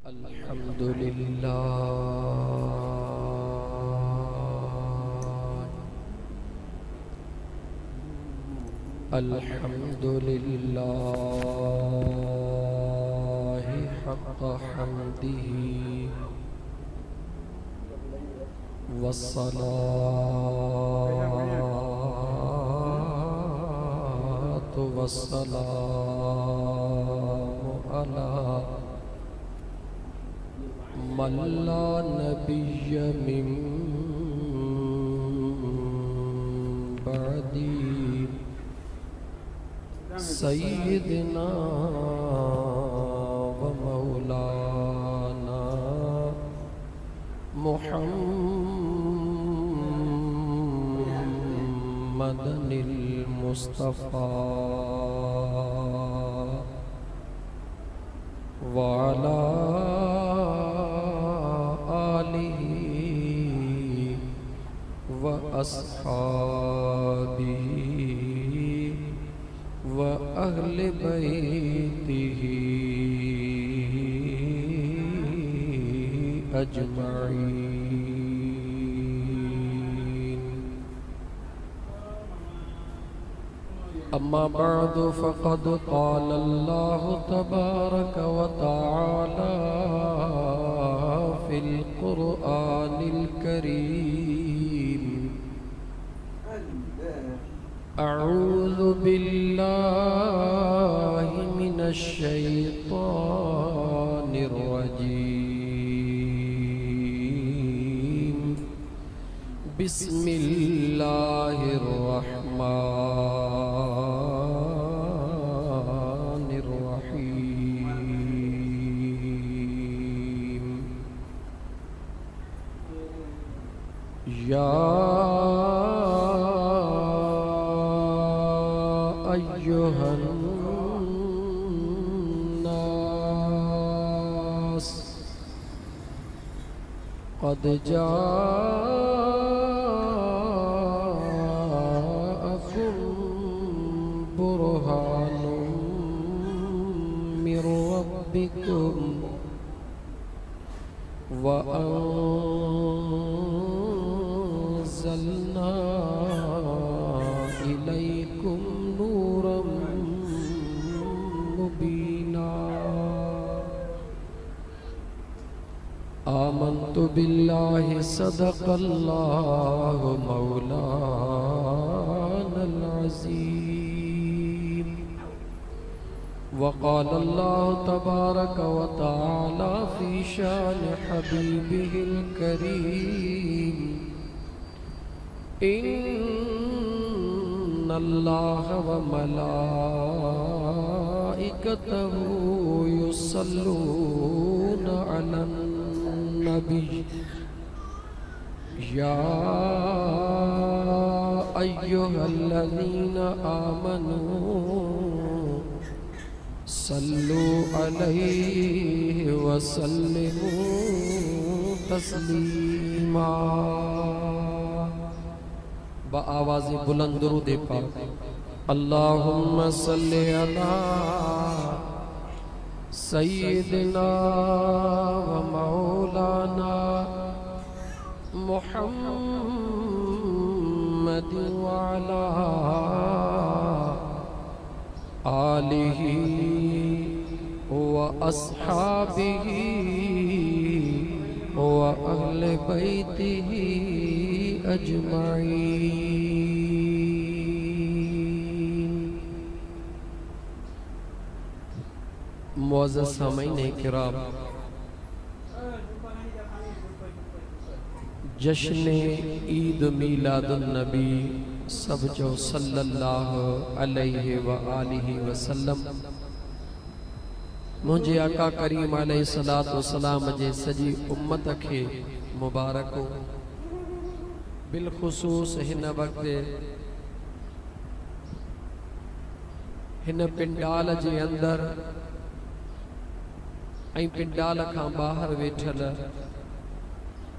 अल्हम्दुलिल्लाह हक़्क़ हम्दिही वस्सलातु वस्सलामु अला मन ला नबिय्य मिन बअदी सय्यिदना व मौलाना मुहम्मदिल मुस्तफ़ा व अला आलिही व अस्हाबिही व अहले बैतिही अजमईन। अम्मा बअद फ़क़द क़ाल अल्लाहु तबारक व तआला फ़िल क़ुरआनिल करीम अऊज़ु बिल्लाहि मिनश शैतानिर रजीम बिस्मिल्लाहिर रहमानिर रहीम। या अय्युहन्नास क़द जाअकुम बुरहानुम मिर रब्बिकुम व अंज़लना इलैकुम नूरम मुबीना। आमन्तु बिल्लाहि सदक़ल्लाहु मौलानल अज़ीम। व क़ाल अल्लाहु तबारक व तआला फ़ी शान हबीबिहिल करीम इन्नल्लाह व मलाइकतहु युसल्लूना अलन नबी या अय्युहल्लज़ीना आमनू सल्लु अलैहि व सल्लिमू तस्लीमा। बआवाज़ बुलंद दुरूद पाक अल्लाहुम्मा सल्लि अला सय्यिदिना व मौलाना मुहम्मद व अला आलिही व अस्हाबिही व अहले बैतिही अजमईन। मुअज़्ज़ज़ सामीन किराम, जश्न ईद मीलादुन नबी सब जो सल्लल्लाहु अलैहि व आलिहि वसल्लम मुझे आका करीम अलैहिस्सलातु वस्सलाम जे सजी उम्मत के मुबारक हो। बिलखुसूस हिन वक्त हिन पिंडाल जे अंदर ऐं पिंडाल खां बाहर वेठल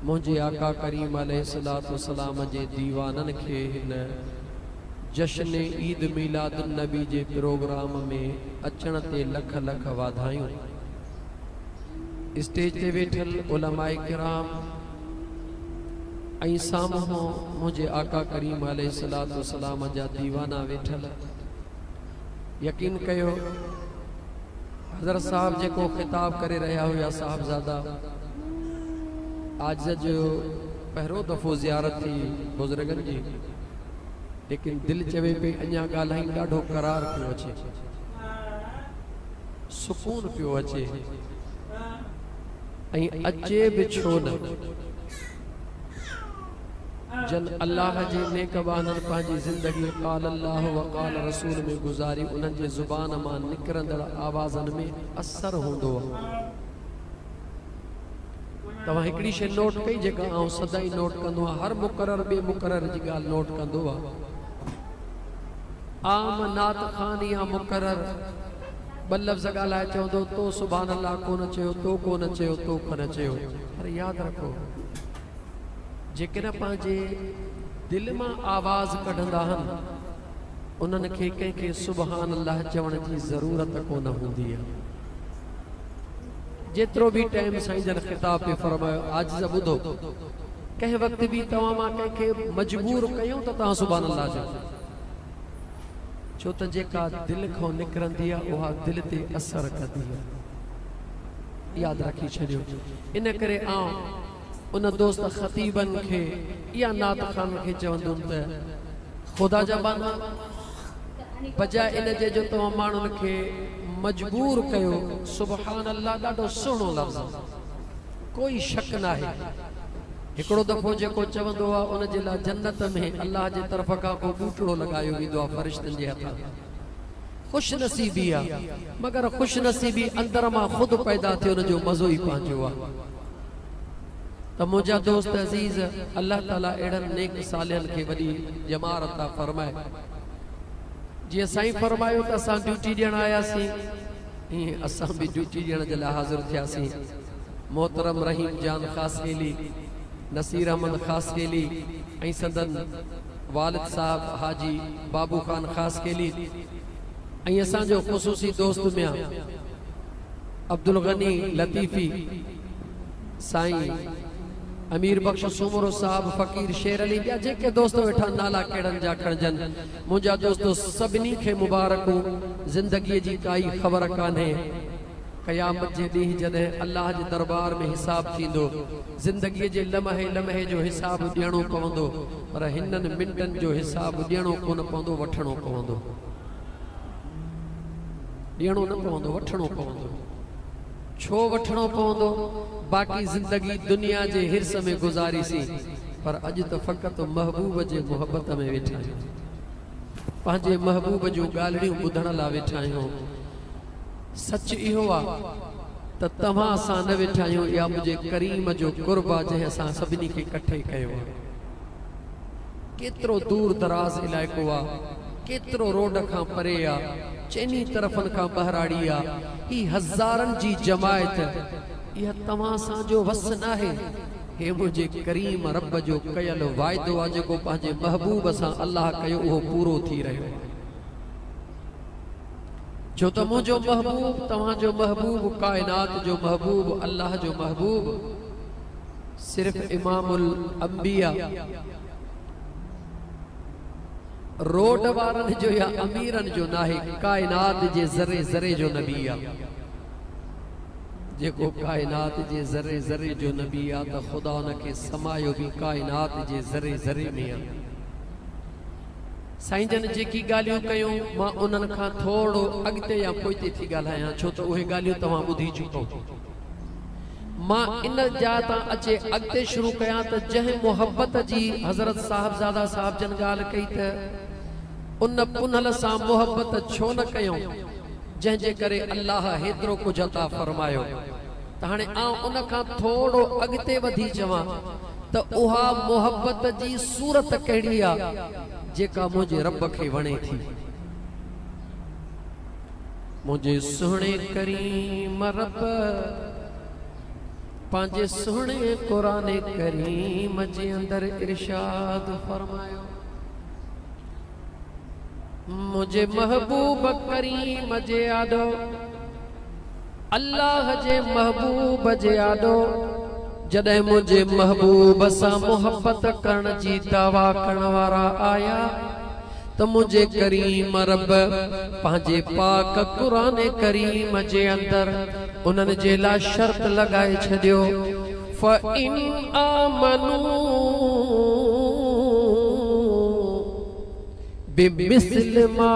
मुझे आका करीम अलैहिस्सलातु वस्सलाम जे दीवानन के हिन जश्न ईद मीलादुन नबी जे प्रोग्राम में अचण ते लख लख वाधायूं। स्टेज ते वेठल उलमाए किराम ऐं साम्हूं मुझे आका करीम अलैहिस्सलातु वस्सलाम जा दीवाना वेठल। यकीन कयो हज़रत साहब जेको खिताब करे रहा हुआ साहबजादा आज जो पहिरों दफ़ो ज़ियारत थी बुज़ुर्गन जी, लेकिन दिल चवे पे अञा ॻाल्हाइण ॾाढो करार पियो अचे, सुकून पियो अचे ऐं अचे बि छो न। जन अल्लाह जे नेक बानन पंहिंजी ज़िंदगी क़ाल अल्लाह व क़ाल रसूल में गुज़ारी, उन्हनि जे ज़ुबान मां निकिरंदड़ आवाज़नि में असर हूंदो आहे। तव्हां हिकिड़ी शइ नोट कई जेका आउं सदाई नोट कंदो आहियां, हर मुक़रर ॿिए मुक़रर जी ॻाल्हि नोट कंदो आहे। आम नात ख़ान या मुक़रर ॿ लफ़्ज़ ॻाल्हाए चवंदो तो सुभान अल्लाह कोन चयो, तो कोन चयो, तो कोन चयो। पर यादि रखो जेकॾहिं पंहिंजे दिलि मां आवाज़ कढंदा आहिनि उन्हनि खे कंहिंखे सुभान अल्लाह चवण जी ज़रूरत कोन हूंदी आहे। जेतिरो बि टाइम साईं जन ख़िताब पे फरमायो आज ॿुधो, कंहिं वक़्त बि तव्हां मां कंहिंखे मजबूर कयूं त तव्हां सुभान अल्लाह चओ, छो त जेका दिलि खां निकिरंदी आहे उहा दिलि ते असर कंदी आहे। यादि रखी छॾियो। इन करे आउं उन दोस्त ख़तीबन खे या नात ख़ान खे चवंदुमि त ख़ुदा जा बाना बजाए इन जे जो तव्हां माण्हुनि खे मजबूर कयो। सुभान अल्लाह ॾाढो सुहिणो लफ़्ज़, कोई शक न आहे। हिकिड़ो दफ़ो जेको चवंदो आहे उन जे लाइ जन्नत में अल्लाह जे तरफ़ खां को ॿूटड़ो लॻायो वेंदो आहे फ़रिश्तनि जे हथां। ख़ुशि नसीबी आहे, मगर ख़ुशि नसीबी अंदर मां ख़ुदि पैदा थिए, उनजो मज़ो ई पंहिंजो आहे। त मुंहिंजा दोस्त अज़ीज़, अल्लाह ताला अहिड़नि नेक सालियनि खे वॾी जमार अता फरमाए। जीअं साईं फरमायो त असां ड्यूटी ॾियण आयासीं, ईअं असां बि ड्यूटी ॾियण जे लाइ हाज़िर थियासीं। मोहतरम रहीम जान ख़ासकेली, नसीर अहमद ख़ासकेली ऐं संदन वालिद साहब हाजी बाबू ख़ान ख़ासकेली ऐं असांजो ख़ुसूसी दोस्त मियां अब्दुल गनी लतीफ़ी, साईं अमीर बख्श सुमरो साहब, फ़कीर शेर अली, ॿिया जेके दोस्त वेठा नाला कहिड़नि जा खणजनि। मुंहिंजा दोस्तो सभिनी खे मुबारकूं। ज़िंदगीअ जी काई ख़बर कान्हे, क़यामत जे ॾींहुं जॾहिं अल्लाह जे दरबार में हिसाब थींदो, ज़िंदगीअ जे लम्हे लम्हे जो हिसाब ॾियणो पवंदो, पर हिननि मिंटनि जो हिसाब ॾियणो कोन पवंदो, वठणो पवंदो। ॾियणो न पवंदो, वठणो पवंदो। छो वठणो पवंदो? बाक़ी ज़िंदगी दुनिया जे हिर्स में गुज़ारीसीं, पर अॼु त फ़क़ति महबूब जे मोहब्बत में वेठा आहियूं, पंहिंजे महबूब जूं ॻाल्हियूं ॿुधण लाइ वेठा आहियूं। सच इहो आहे त तव्हां सां न वेठा आहियूं, इहा मुंहिंजे करीम जो क़ुर्ब आहे जंहिं असां सभिनी खे इकठे कयो आहे। केतिरो दूर दराज़ इलाइक़ो आहे, केतिरो रोड खां परे आहे, चइनी तरफ़नि खां बहराड़ी आहे। ही हज़ारनि जी जमायत, इहा तव्हां सां जो वस न आहे, हे मुंहिंजे करीम रब जो कयल वाइदो आहे जेको पंहिंजे महबूब सां अल्लाह कयो उहो पूरो थी रहियो आहे। छो त मुंहिंजो महबूब, तव्हांजो महबूब, काइनात जो महबूब, अल्लाह जो महबूब सिर्फ़ इमामुल अंबिया, रोड वारनि जो या अमीरनि जो नाहे, काइनात जे ज़रे ज़रे जो नबी आहे। जेको काइनात जे ज़रे ज़रे जो नबी आहे त ख़ुदा उनखे समायो बि काइनात जे ज़रे ज़रे में आहे। साईं जन जेकी ॻाल्हियूं कयूं, मां उन्हनि खां थोरो अॻिते या पोइते थी ॻाल्हायां, छो त उहे ॻाल्हियूं तव्हां ॿुधी चुको। मां इन जा तां अचे अॻिते शुरू कयां त जंहिं मोहब्बत जी हज़रत साहिबज़ादा साहिब जन ॻाल्हि कई त उन पुनल सां मोहब्बत छो न कयूं जंहिंजे करे अल्लाह हेतिरो कुझु अता फरमायो। त हाणे आउं उन खां थोरो अॻिते वधी चवां त उहा मोहब्बत जी सूरत कहिड़ी आहे जेका मुंहिंजे रब खे वणे थी। मुंहिंजे सुहिणे करीम रब पंहिंजे सुहिणे क़ुरान करीम जे अंदरि इरशाद फरमायो, मुझे महबूब करीम जे आदो अल्लाह जे महबूब जे आडो जॾहिं मुझे महबूब सा मोहब्बत करण जी दावा करण वारा आया तो मुझे करीम रब पांजे पाक कुरान करीम जे अंदर उन्हनि जे ला शर्त लगाए छडियो फ़इन आमनू बिमिस्ल मा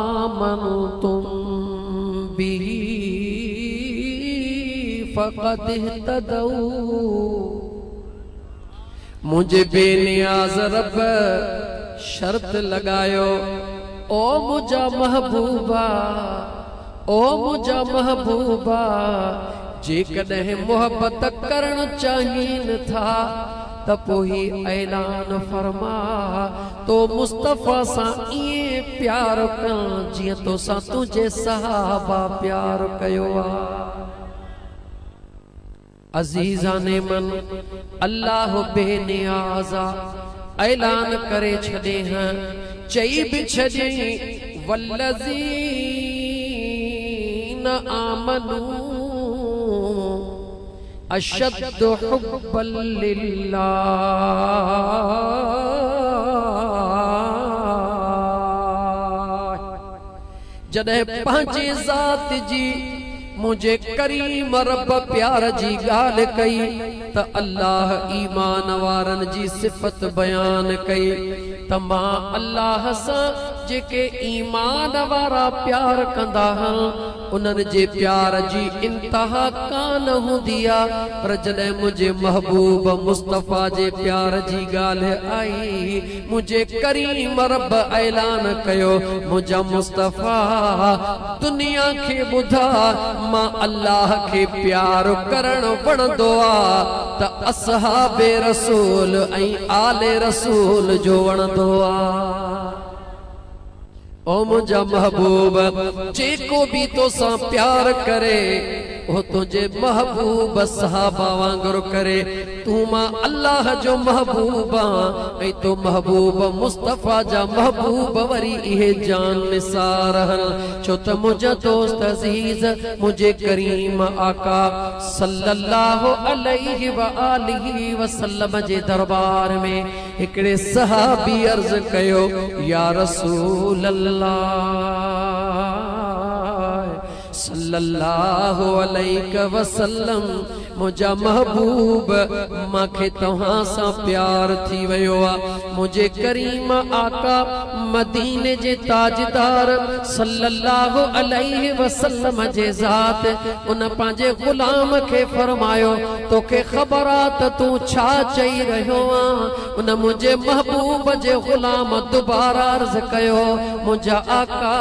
आमनतुम बिही फ़क़द इह्तदौ। मुझे बेनियाज रब शर्त लगायो ओ मुझा महबूबा ओ मुझा महबूबा जेकॾहिं मोहब्बत करण चाहिन था त पोइ ऐलान फरमा तो मुस्तफ़ा सा इए प्यार कर जिए तो सा तुझे सहाबा प्यार कयो आ। अजीज़ाने मन अल्लाह बेनियाज़ा ऐलान करे छॾे हैं चई भी छॾे वल्लज़ीन आमनू अशद्दु हुब्बन लिल्लाह। जॾहिं पंहिंजे ज़ात जी मुझे करीम रब प्यार जी गाल कई त अल्लाह ईमान वारन जी सिफत बयान कई त मां अल्लाह सा जेके ईमान वारा प्यार कंदा हन उन्हनि जे प्यार जी इंतहा कान हूंदी आ पर जॾहिं मुझे महबूब मुस्तफ़ा जे प्यार जी ॻाल्हि आई मुझे करीम रब ऐलान कयो मुझा मुस्तफ़ा दुनिया खे ॿुधा मां अल्लाह खे प्यार करण वणंदो आ त असहाबे रसूल ऐं आले रसूल जो वणंदो आ। ओ मुझा महबूब जेको भी तो सा प्यार करे वो तुझे महबूब सहाबा वांगुरु करे तू मां अल्लाह जो महबूबा ऐं तो महबूब मुस्तफ़ा जा महबूब वरी इहे जान निसार हन छो त मुझा दोस्त अज़ीज मुझे करीम आका सल्लल्लाहु अलैहि व आलिहि वसल्लम जे दरबार में हिकड़े सहाबी अर्ज कयो या रसूल सल्लल्लाहु अलैहि वसल्लम मुझा महबूब माखे तव्हां सां प्यार थी वियो आ मुझे करीम आका मदीने जे ताजदार सल्लल्लाहु अलैहि वसल्लम जे ज़ात उन पंहिंजे गुलाम खे फरमायो तोखे ख़बर आ त तू छा चई रहियो आ उन मुझे महबूब जे गुलाम दोबारा अर्ज़ कयो मुझा आका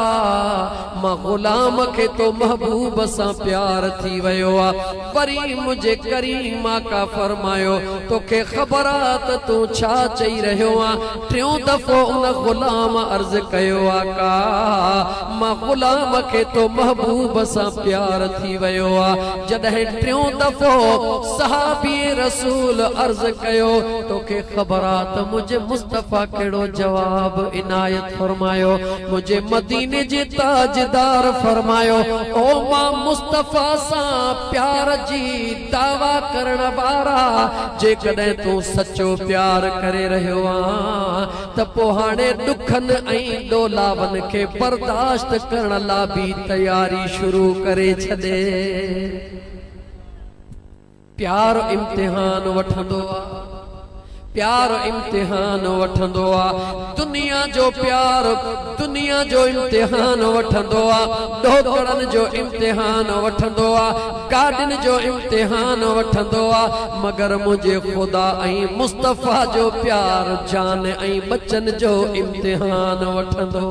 मां गुलाम खे तो महबूब सां प्यार थी वियो आ वरी मुझे करीम आका फरमायो तोखे ख़बर आ त तू छा चई रहियो आ टियों दफ़ो उन गुलाम अर्ज़ कयो आका मां गुलाम खे तो महबूब सां प्यार थी वियो आ जॾहिं टियों दफ़ो सहाबी रसूल अर्ज़ कयो तोखे ख़बर आ त मुझे मुस्तफ़ा कहिड़ो जवाब इनायत फरमायो मुझे मदीने जे ताजदार फरमायो ओ मां मुस्तफ़ा सां प्यार जी दावा करण वारा जेकॾहिं तू सचो प्यार करे रहियो आ त पोइ हाणे दुखनि ऐं डोलावनि खे बर्दाश्त करण लाइ बि तयारी शुरू करे छॾे प्यार इम्तिहान वठंदो आ प्यार इम्तिहान वठंदो आ दुनिया जो प्यार दुनिया जो इम्तिहान वठंदो आ डोकरनि जो इम्तिहान वठंदो आ गाॾियुनि जो इम्तिहान वठंदो आ मगर मुझे खुदा ऐं मुस्तफ़ा जो प्यार जान ऐं बचन जो इम्तिहान वठंदो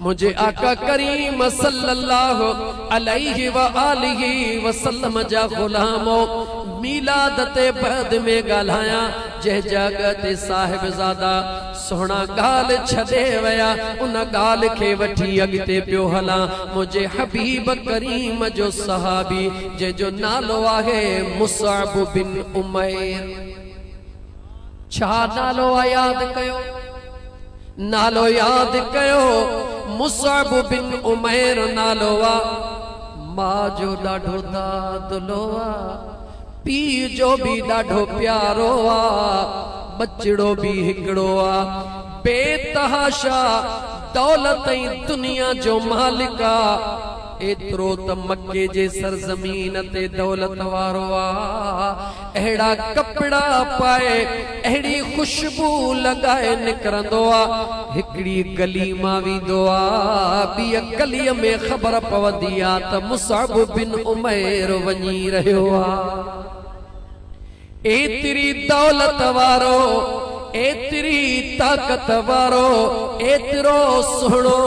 मुझे आका करीम सल्लल्लाहु अलैहि व आलिहि वसल्लम जा गुलामो मीलाद ते बाद में गाल्हाया जंहिं जॻह ते साहिबज़ादा सोहणा ॻाल्हि छॾे विया उन ॻाल्हि खे वठी अॻिते पियो हलां मुझे हबीब करीम जो सहाबी जंहिंजो नालो आहे मुसअब बिन उमैर छा नालो आहे यादि कयो नालो याद कयो मुसअब बिन उमैर नालो आ मां जो ॾाढो दादलो आ, पीउ जो भी ॾाढो प्यारो आ, बचड़ो भी हिकड़ो आ, बेतहाशा दौलत ऐं दुनिया जो मालिक आ। एतिरो त मक्के जे सरज़मीन ते दौलत वारो आ, अहिड़ा कपड़ा पाए अहिड़ी खुशबू लगाए निकरंदो आ। हिकड़ी गली मां वेंदो आ, ॿी गलीअ में ख़बर पवंदी आ त मुसअब बिन उमैर वञी रहियो आ। एतिरी दौलत वारो, एतिरी ताकत वारो, एतिरो सुहिणो,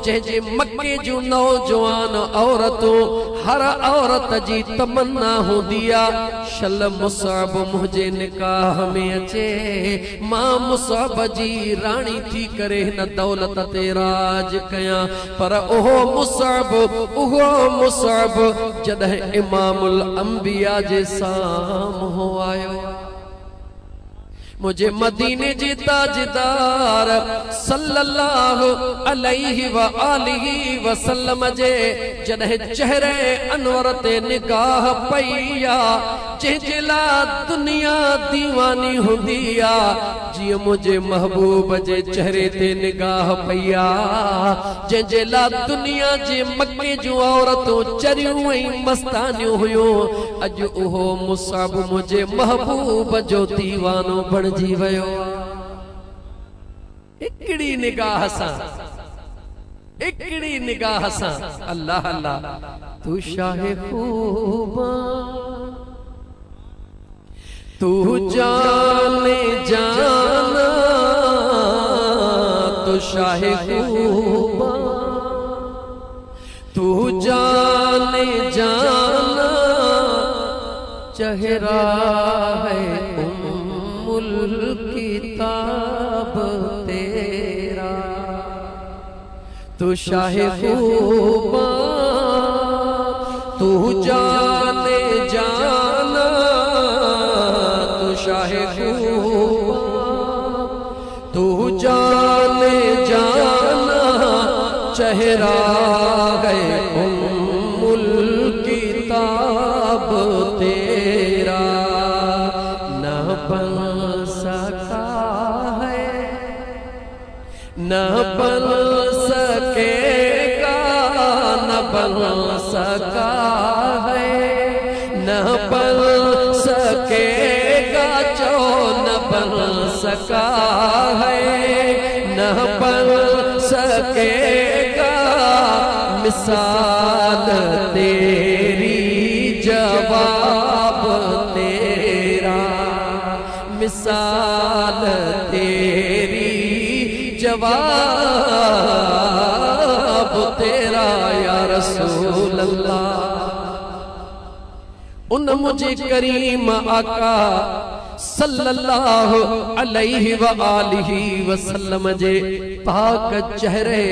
जंहिंजे मक्के जूं नौजवान औरतूं हर औरत जी तमन्ना हूंदी आ शल मुसअब मुंहिंजे निकाह में अचे, मां मुसअब जी राणी थी करे हिन दौलत ते राज कयां। पर उहो मुसअब जॾहिं इमामुल अंबिया जे साम्हूं आयो, मुझे मदीने जे ताजदार सल्लल्लाहु अलैहि व आलिहि वसल्लम जे जॾहिं चेहरे अनवर ते निगाह पई आ, जंहिंजे लाइ दुनिया दीवानी हूंदी आ, जीअं मुझे महबूब जे चेहरे ते निगाह पई आ, जंहिंजे लाइ दुनिया जे मक्के जूं औरतूं चरियूं ऐं मस्तानियूं हुयूं, अॼु उहो मुसअब मुझे महबूब जो दीवानो बणजी वियो। हिकड़ी निगाह सां, हिकड़ी निगाह सां, अल्लाह अल्लाह, तू शाहे खूबा, तू जाने जाना, तू शाहे खूबा, तू जाने जाना, चेहरा है उम्मुल किताब तेरा, तू शाहे खूबा, तू जाने जाना, तू शाहे खूबा, तू जाने जाना, चेहरा है उम्मुल किताब तेरा, न बन सका है, न बन सकेगा, न बन सका है, न बन सकेगा, जो न बन सका है, न बन सकेगा, मिसाल तेरी जवाब तेरा, मिसाल तेरी जवाब तेरा या रसूल अल्लाह। उन मुझे करीम आका सल्लल्लाहु अलैहि व आलिहि वसल्लम जे पाक चेहरे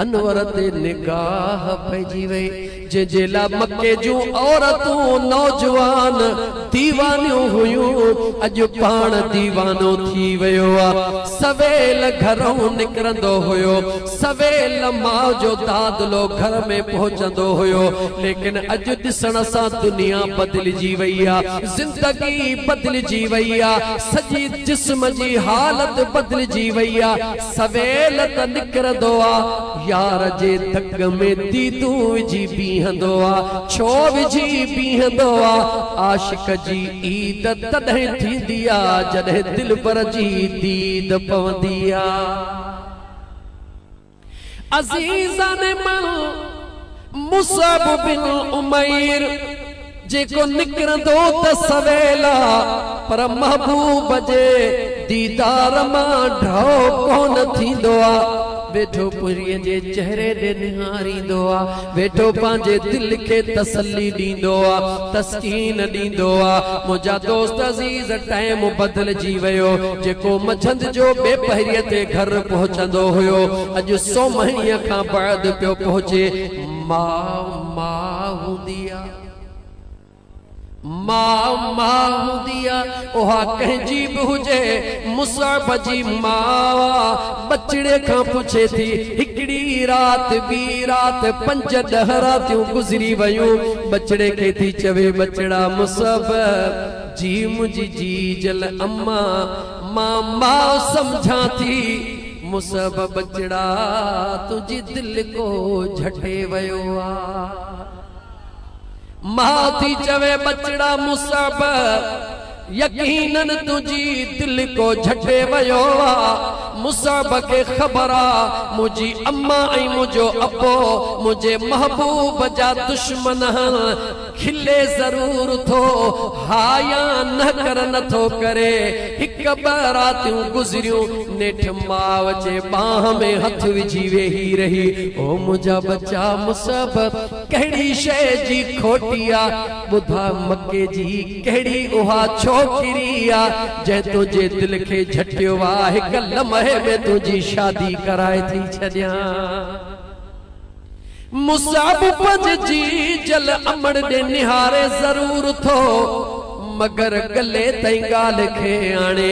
अनवर ते निगाह पइजी वई, जे ला मक्के जूं औरतूं नौजवान दीवानियूं हुयूं, अॼु पाण दीवानो थी वियो आ। सवेल घरों निकरंदो हुयो, सवेल मां जो दादलो घर में पहुंचंदो हुयो, लेकिन अॼु ॾिसण सां दुनिया बदिलजी वई आ, जिंदगी बदिलजी वई आ, सॼी जिस्म जी हालत बदिलजी वई आ। सवेल त निकरंदो आ, यार जे धक में दीदू विझी बीहंदो आ, छो विझी बीहंदो आ, आशिक जी ईद तॾहिं थींदी आ जॾहिं दिलबर जी दीद पवंदी आ। अज़ीज़ान मन मुसअब बिन उमैर जेको निकरंदो त सवेला, पर महबूब जे दीदार मां ढो कोन थींदो आ। वेठो पुरीअ जे चेहरे ॾे निहारींदो आ, वेठो पंहिंजे दिल खे तसल्ली ॾींदो आ, तस्कीन ॾींदो आ। मुंहिंजा दोस्त अज़ीज़ टाइम बदिलजी वियो, जेको मंझंदि जो बेपहरीअ ते घर पहुचंदो हुयो, अॼु सोमहीअ खां बाद पियो पहुचे। मां हूंदी आ, मां हूंदी आ, उहा कंहिंजी बि हुजे, मुसअब जी मां बचड़े खां पुछे थी, हिकड़ी ॿी रात 5-10 रातियूं गुज़री वयूं। बचड़े खे थी चवे बचड़ा मुसब जी मुझी जी जल अम्मा मां समझा थी मुसब बचड़ा तुझी दिल को झटे वयो आ। मां थी चवे बचड़ा मुसब यकीनन तुझी दिल को झटे वयो आ। मुसब के खबर आ मुझी अम्मा ऐं मुझो अबो मुझे महबूब जा दुश्मन खिले जरूर थो हाया न कर नथो करे। हिक ॿ रातियूं गुज़रियूं नेठ माव जे बाह में हथ विझी वेही रही। ओ मुझा बच्चा मुसब कहिड़ी शइ जी खोटी आ ॿुधा मके जी कहिड़ी उहा छोकिरी आ जंहिं तुंहिंजे दिल खे झटियो आ। हिक लम्हे में तुझी शादी कराए थी छॾियां। मुसब पंज जी जल अमड़ दे निहारे जरूर थो मगर गले ताईं ॻाल्हि खे आणे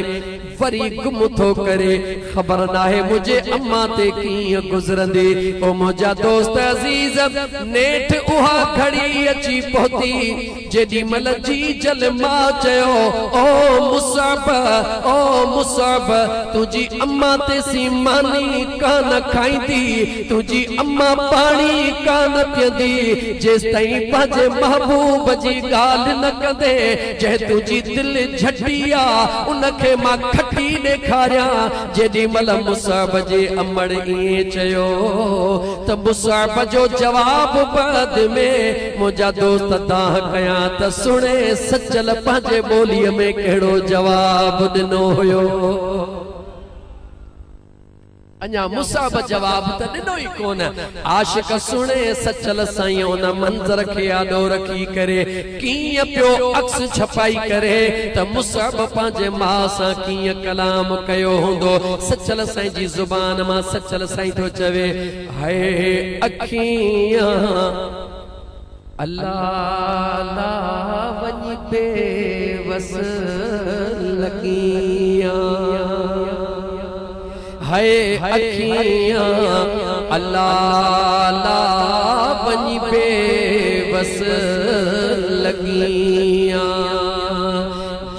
वरी गुम थो करे। खबर नाहे मुझे अम्मा ते कीअं गुज़रंदी। ओ मुझा दोस्त अजीज नेठ उहा घड़ी अची पहुती जेॾी महिल जी जल मां चयो ओ मुसब तुझी अम्मा ते सीमानी कान खाईंदी तुझी अम्मा पानी कान पींदी जेस ताईं पंहिंजे महबूब जी ॻाल्हि न कंदे जंहिं तुझी दिल झटी आ उनखे मां खटी ॾेखारियां। जेॾी महिल मुसब जे अमड़ ईअं चयो त मुसब जो जवाब बाद में मुंहिंजा दोस्त दाह कयां त सुणे सचल पंहिंजे ॿोलीअ में कहिड़ो जवाब ॾिनो हुयो। अञा मुसब जवाब त ॾिनो ई कोन। आशिक सुणे सचल साईं उन मंज़र खे यादो रखी करे कीअं पियो अक्स छपाई करे त मुसब पंहिंजे मां सां कीअं कलाम कयो हूंदो। सचल साईं जी ज़ुबान मां सचल साईं थो चवे हाय अखियां अल्लाह ला वञी बेवस लॻियां। हाय अखियां अल्लाह ला वञी बेवस लॻियां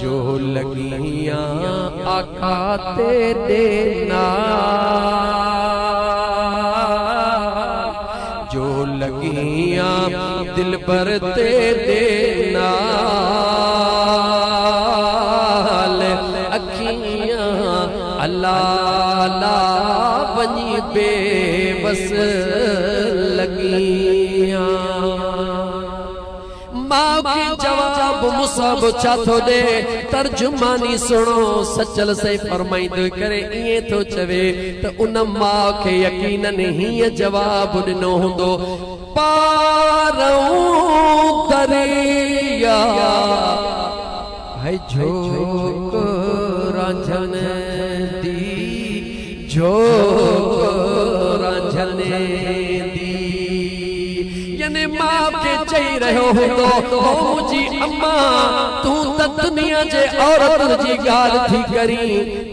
जो लॻियां आका तेरे नाल जो लॻियां दिल पर तेरे नाल। अखियां अल्लाह ला वञी बेवस लॻियां। मां खे जवाब मुसब छा थो ॾे तर्जुमानी सुणो। सचल से फरमाईंदो करे ईअं थो चवे त उन मां खे यकीनन हीअं जवाब ॾिनो हूंदो पारऊं दरिया है झोक रांझन दी झोक रांझन दी। यानी मां के चई रहियो हूंदो ओ मुंहिंजी अम्मा तूं त दुनिया जे औरत जी ॻाल्हि थी करी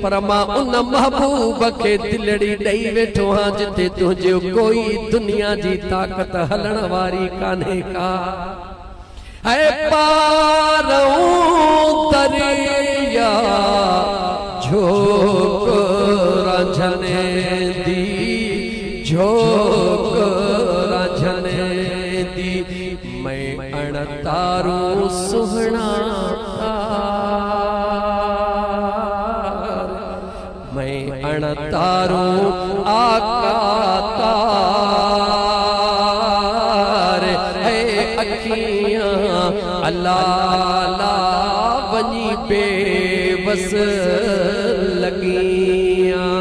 पर मां उन महबूब खे दिलड़ी ॾेई वेठो आहियां जिते तुंहिंजो कोई दुनिया जी ताक़त हलण वारी कान्हे का। है पारऊं दरिया झोक रांझन दी झोक रांझन दी। मैं अण तारू सुहना तार मैं अण तारू आका तार। है अखियां अल्लाह ला वञी बेवस लॻियां।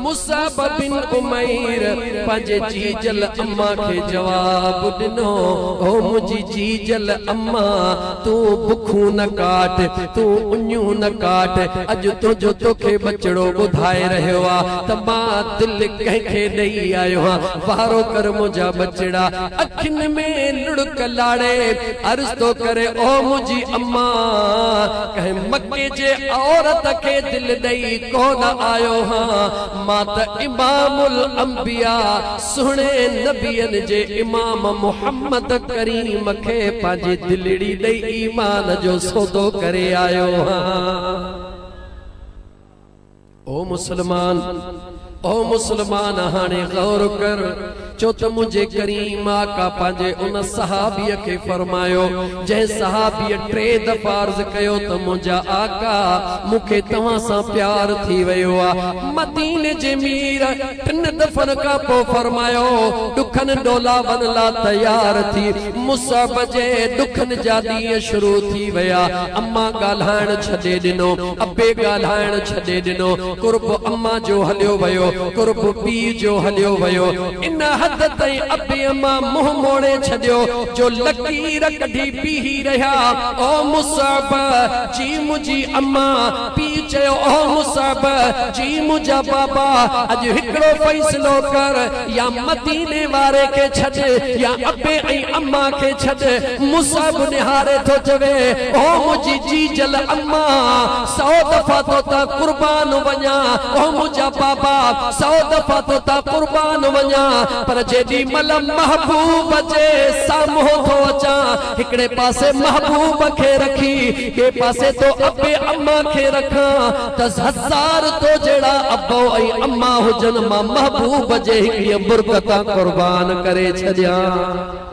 मुसब बिन उमैर पंहिंजे जीजल अम्मा खे जवाब ॾिनो ओ मुंहिंजी जीजल अम्मा तूं बुखूं न काट तूं उञूं न काट। अॼु तुंहिंजो तोखे बचड़ो ॿुधाए रहियो आ त मां दिल कंहिंखे ॾेई आयो आहियां। वारो कर मुंहिंजा बचड़ा अखियुनि में लुड़क लाड़े अर्ज़ थो करे ओ मुंहिंजी अम्मा कंहिं मके जे औरत खे दिल ॾेई कोन आयो हां मां त इमामुल अंबिया सुने नबियन जे इमाम मुहम्मद करीम खे पांजी दिलड़ी दे ईमान जो सौदो करे आयो हां। ओ मुसलमान हाने गौर कर चो त मुझे करीम आका पांजे उन सहाबीअ खे फरमायो जै सहाबीअ 3 दफ़ा अर्ज़ कयो त मुंहिंजा आका मूंखे तव्हां सां प्यार थी वियो आ। मदीने जे मीर 3 दफ़न खां पोइ फरमायो दुखन डोलावन ला तैयार थी। मुसअब जे दुखन जा ॾींहं शुरू थी विया। अम्मा ॻाल्हाइण छॾे ॾिनो, अबे ॻाल्हाइण छॾे ॾिनो। कुर्ब अम्मा जो हलियो वियो, कुर्ब पीउ जो हलियो वियो। इन हद ताईं अबे अम्मा मुंह मोड़े छॾियो जो लकीर कढी पीही रहिया। ओ मुसअब जी मुंहिंजी अम्मा। पीउ चयो ओ मुसअब जी मुंहिंजा बाबा अॼु हिकिड़ो फ़ैसिलो कर, या मदीने वारे खे छॾ या अबे ऐं अम्मा खे छॾ। मुसअब निहारे थो चवे ओ मुंहिंजी जीजल अम्मा 100 दफ़ा तो ता कुर्बान वञा। ओ मुंहिंजा बाबा 100 दफ़ा तो ता कुर्बान वञा, पर जेॾी महिल महबूब जे साम्हूं थो अचां हिकिड़े पासे महबूब खे रखी ॿिए पासे तो अबे अम्मा खे रखां त 1000 तो जहिड़ा अबो ऐं अम्मा हुजनि मां महबूब जे हिकिड़ी बुरकतां कुर्बान करे छॾियां।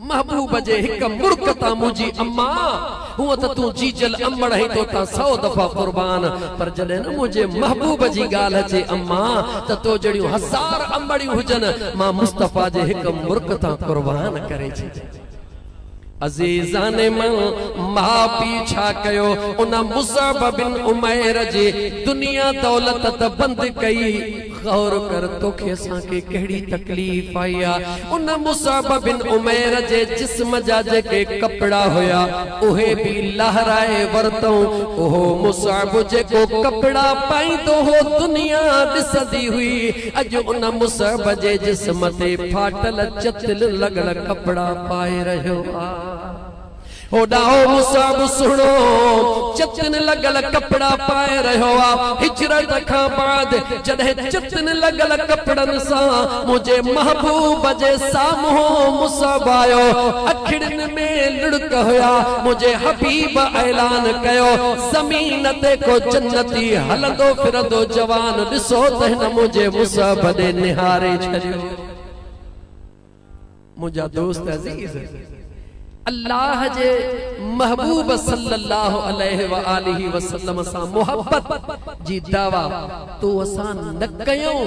महबूब जे हिक मुर्कता मुझी अम्मा हुआ त तू जीजल अम्मड़ है तो ता 100 दफ़ा कुर्बान, पर जॾहिं न मुझे महबूब जी ॻाल्हि अचे अम्मा त तो जड़ियूं 1000 अम्मड़ियूं हुजन मां मुस्तफा जे हिक मुर्कता कुर्बान करे छे। अजीज़ाने मां पी छा कयो उन मुसअब बिन उमैर जे दुनिया दौलत त बंद कई। गौर कर तोखे असांखे कहिड़ी तकलीफ़ आई आ। उन मुसअब बिन उमैर जे जिस्म जा जेके कपड़ा हुया उहे भी लहराए वरतऊं। ओहो मुसअब जेको कपड़ा पाईंदो हो दुनिया ॾिसंदी हुई। अॼु उन मुसअब जे जिस्म ते फाटल चतिल लॻल कपड़ा पाए रहियो आ। होॾा हो मुसअब सुणो चतन लॻल कपड़ा पाए रहियो आ। हिजरत खां बाद जॾहिं चतन लॻल कपड़नि सां मुंहिंजे महबूब जे साम्हूं मुसअब आयो, अखिड़ियुनि में लुड़क हुया। मुंहिंजे हबीब ऐलान कयो ज़मीन ते को जन्नती हलंदो फिरंदो जवान ॾिसो त हिन मुंहिंजे मुसअब ॾे निहारे छॾियो। मुंहिंजा दोस्त अज़ीज़ अल्लाह जे महबूब सल्लल्लाहु अलैहि व आलिहि वसल्लम सां मोहब्बत जी दावा तो असां न कयूं।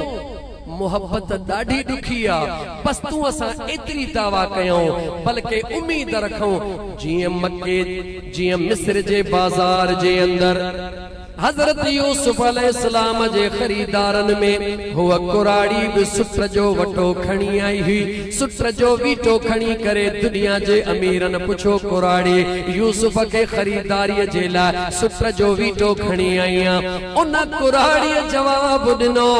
मोहब्बत ॾाढी ॾुखी आ, बस तू असां एतिरी दावा कयूं बल्कि उम्मीद रखूं जीअं मक्के जीअं मिस्र जे बाज़ार जे अंदर हजरत यूसुफ अलैहिस्सलाम जे खरीदारन में हुआ कुराड़ी भी सुत्र जो वटो खणी आई हुई। सुत्र जो वीटो खणी करे दुनिया जे अमीरन पुछो कुराड़ी यूसुफ के खरीदारी जे लाइ सुत्र जो वीटो खणी आई आ। उन कुराड़ी जवाब दिनो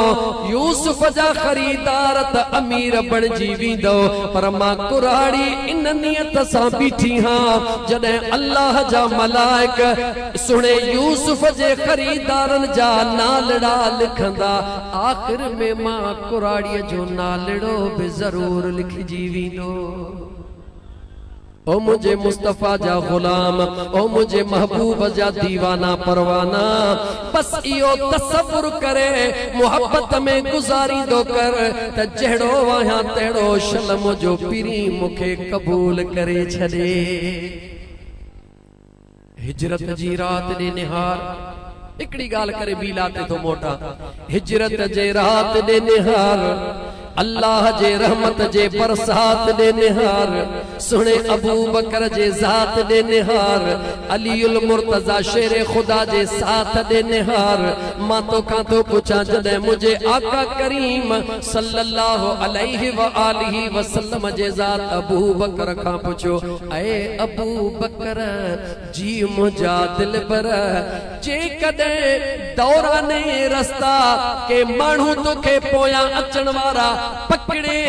यूसुफ जा खरीदार त अमीर बणजी वेंदो, पर मां कुराड़ी इन नियत सां बीठी हां जॾहिं अल्लाह जा मलाइक सुणे यूसुफ जे खरीदारन जा नालड़ा लिखंदा आखिर में मां कुराड़ीअ जो नालड़ो भी जरूर लिखजी वेंदो। ओ मुझे मुस्तफा जा गुलाम, ओ मुझे महबूब जा दीवाना परवाना, बस इहो तसव्वुर करे मोहब्बत में गुजारी दो कर त जहिड़ो वहां तहिड़ो शलम जो पीरी मुखे कबूल करे छॾे। हिजरत जी रात ॾे निहार हिकड़ी गाल करे बीलाते तो मोटा। हिजरत जे रात ॾे निहार अल्लाह जे रहमत जे बरसात दे निहार सुने अबू बकर जे जात दे निहार अलीउल मुर्तजा शेर खुदा जे साथ दे निहार मां तो का तो पूछा जदे मुझे आका करीम सल्लल्लाहु अलैहि व आलिहि वसल्लम जे जात अबू बकर का पूछो ए अबू बकर जी मुझा दिल पर जे कदे दौराने रास्ता के मानू तो के पोया अचण वारा पकड़े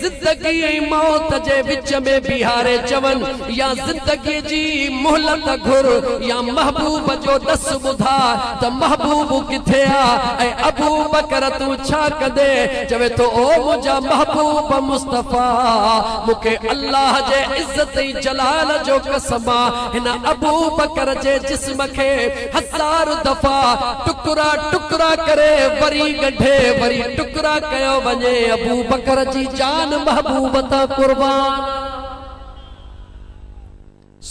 जिंदगी मौत जे विच में बिहारे चवन या जिंदगी जी मोहलत घुर या महबूब जो दस बुधा त महबूब किथे आ ऐ अबू बकर तू छा कदे चवे तो ओ मुझा महबूब मुस्तफा मुके अल्लाह जे इज्जत जलाल जो कसमा हिन अबू बकर जे जिस्म के हजार दफा टुकड़ा टुकड़ा करे वरी गढ़े वरी टुकड़ा कयो वने अबू बकर जी जान महबूब ता कुर्बान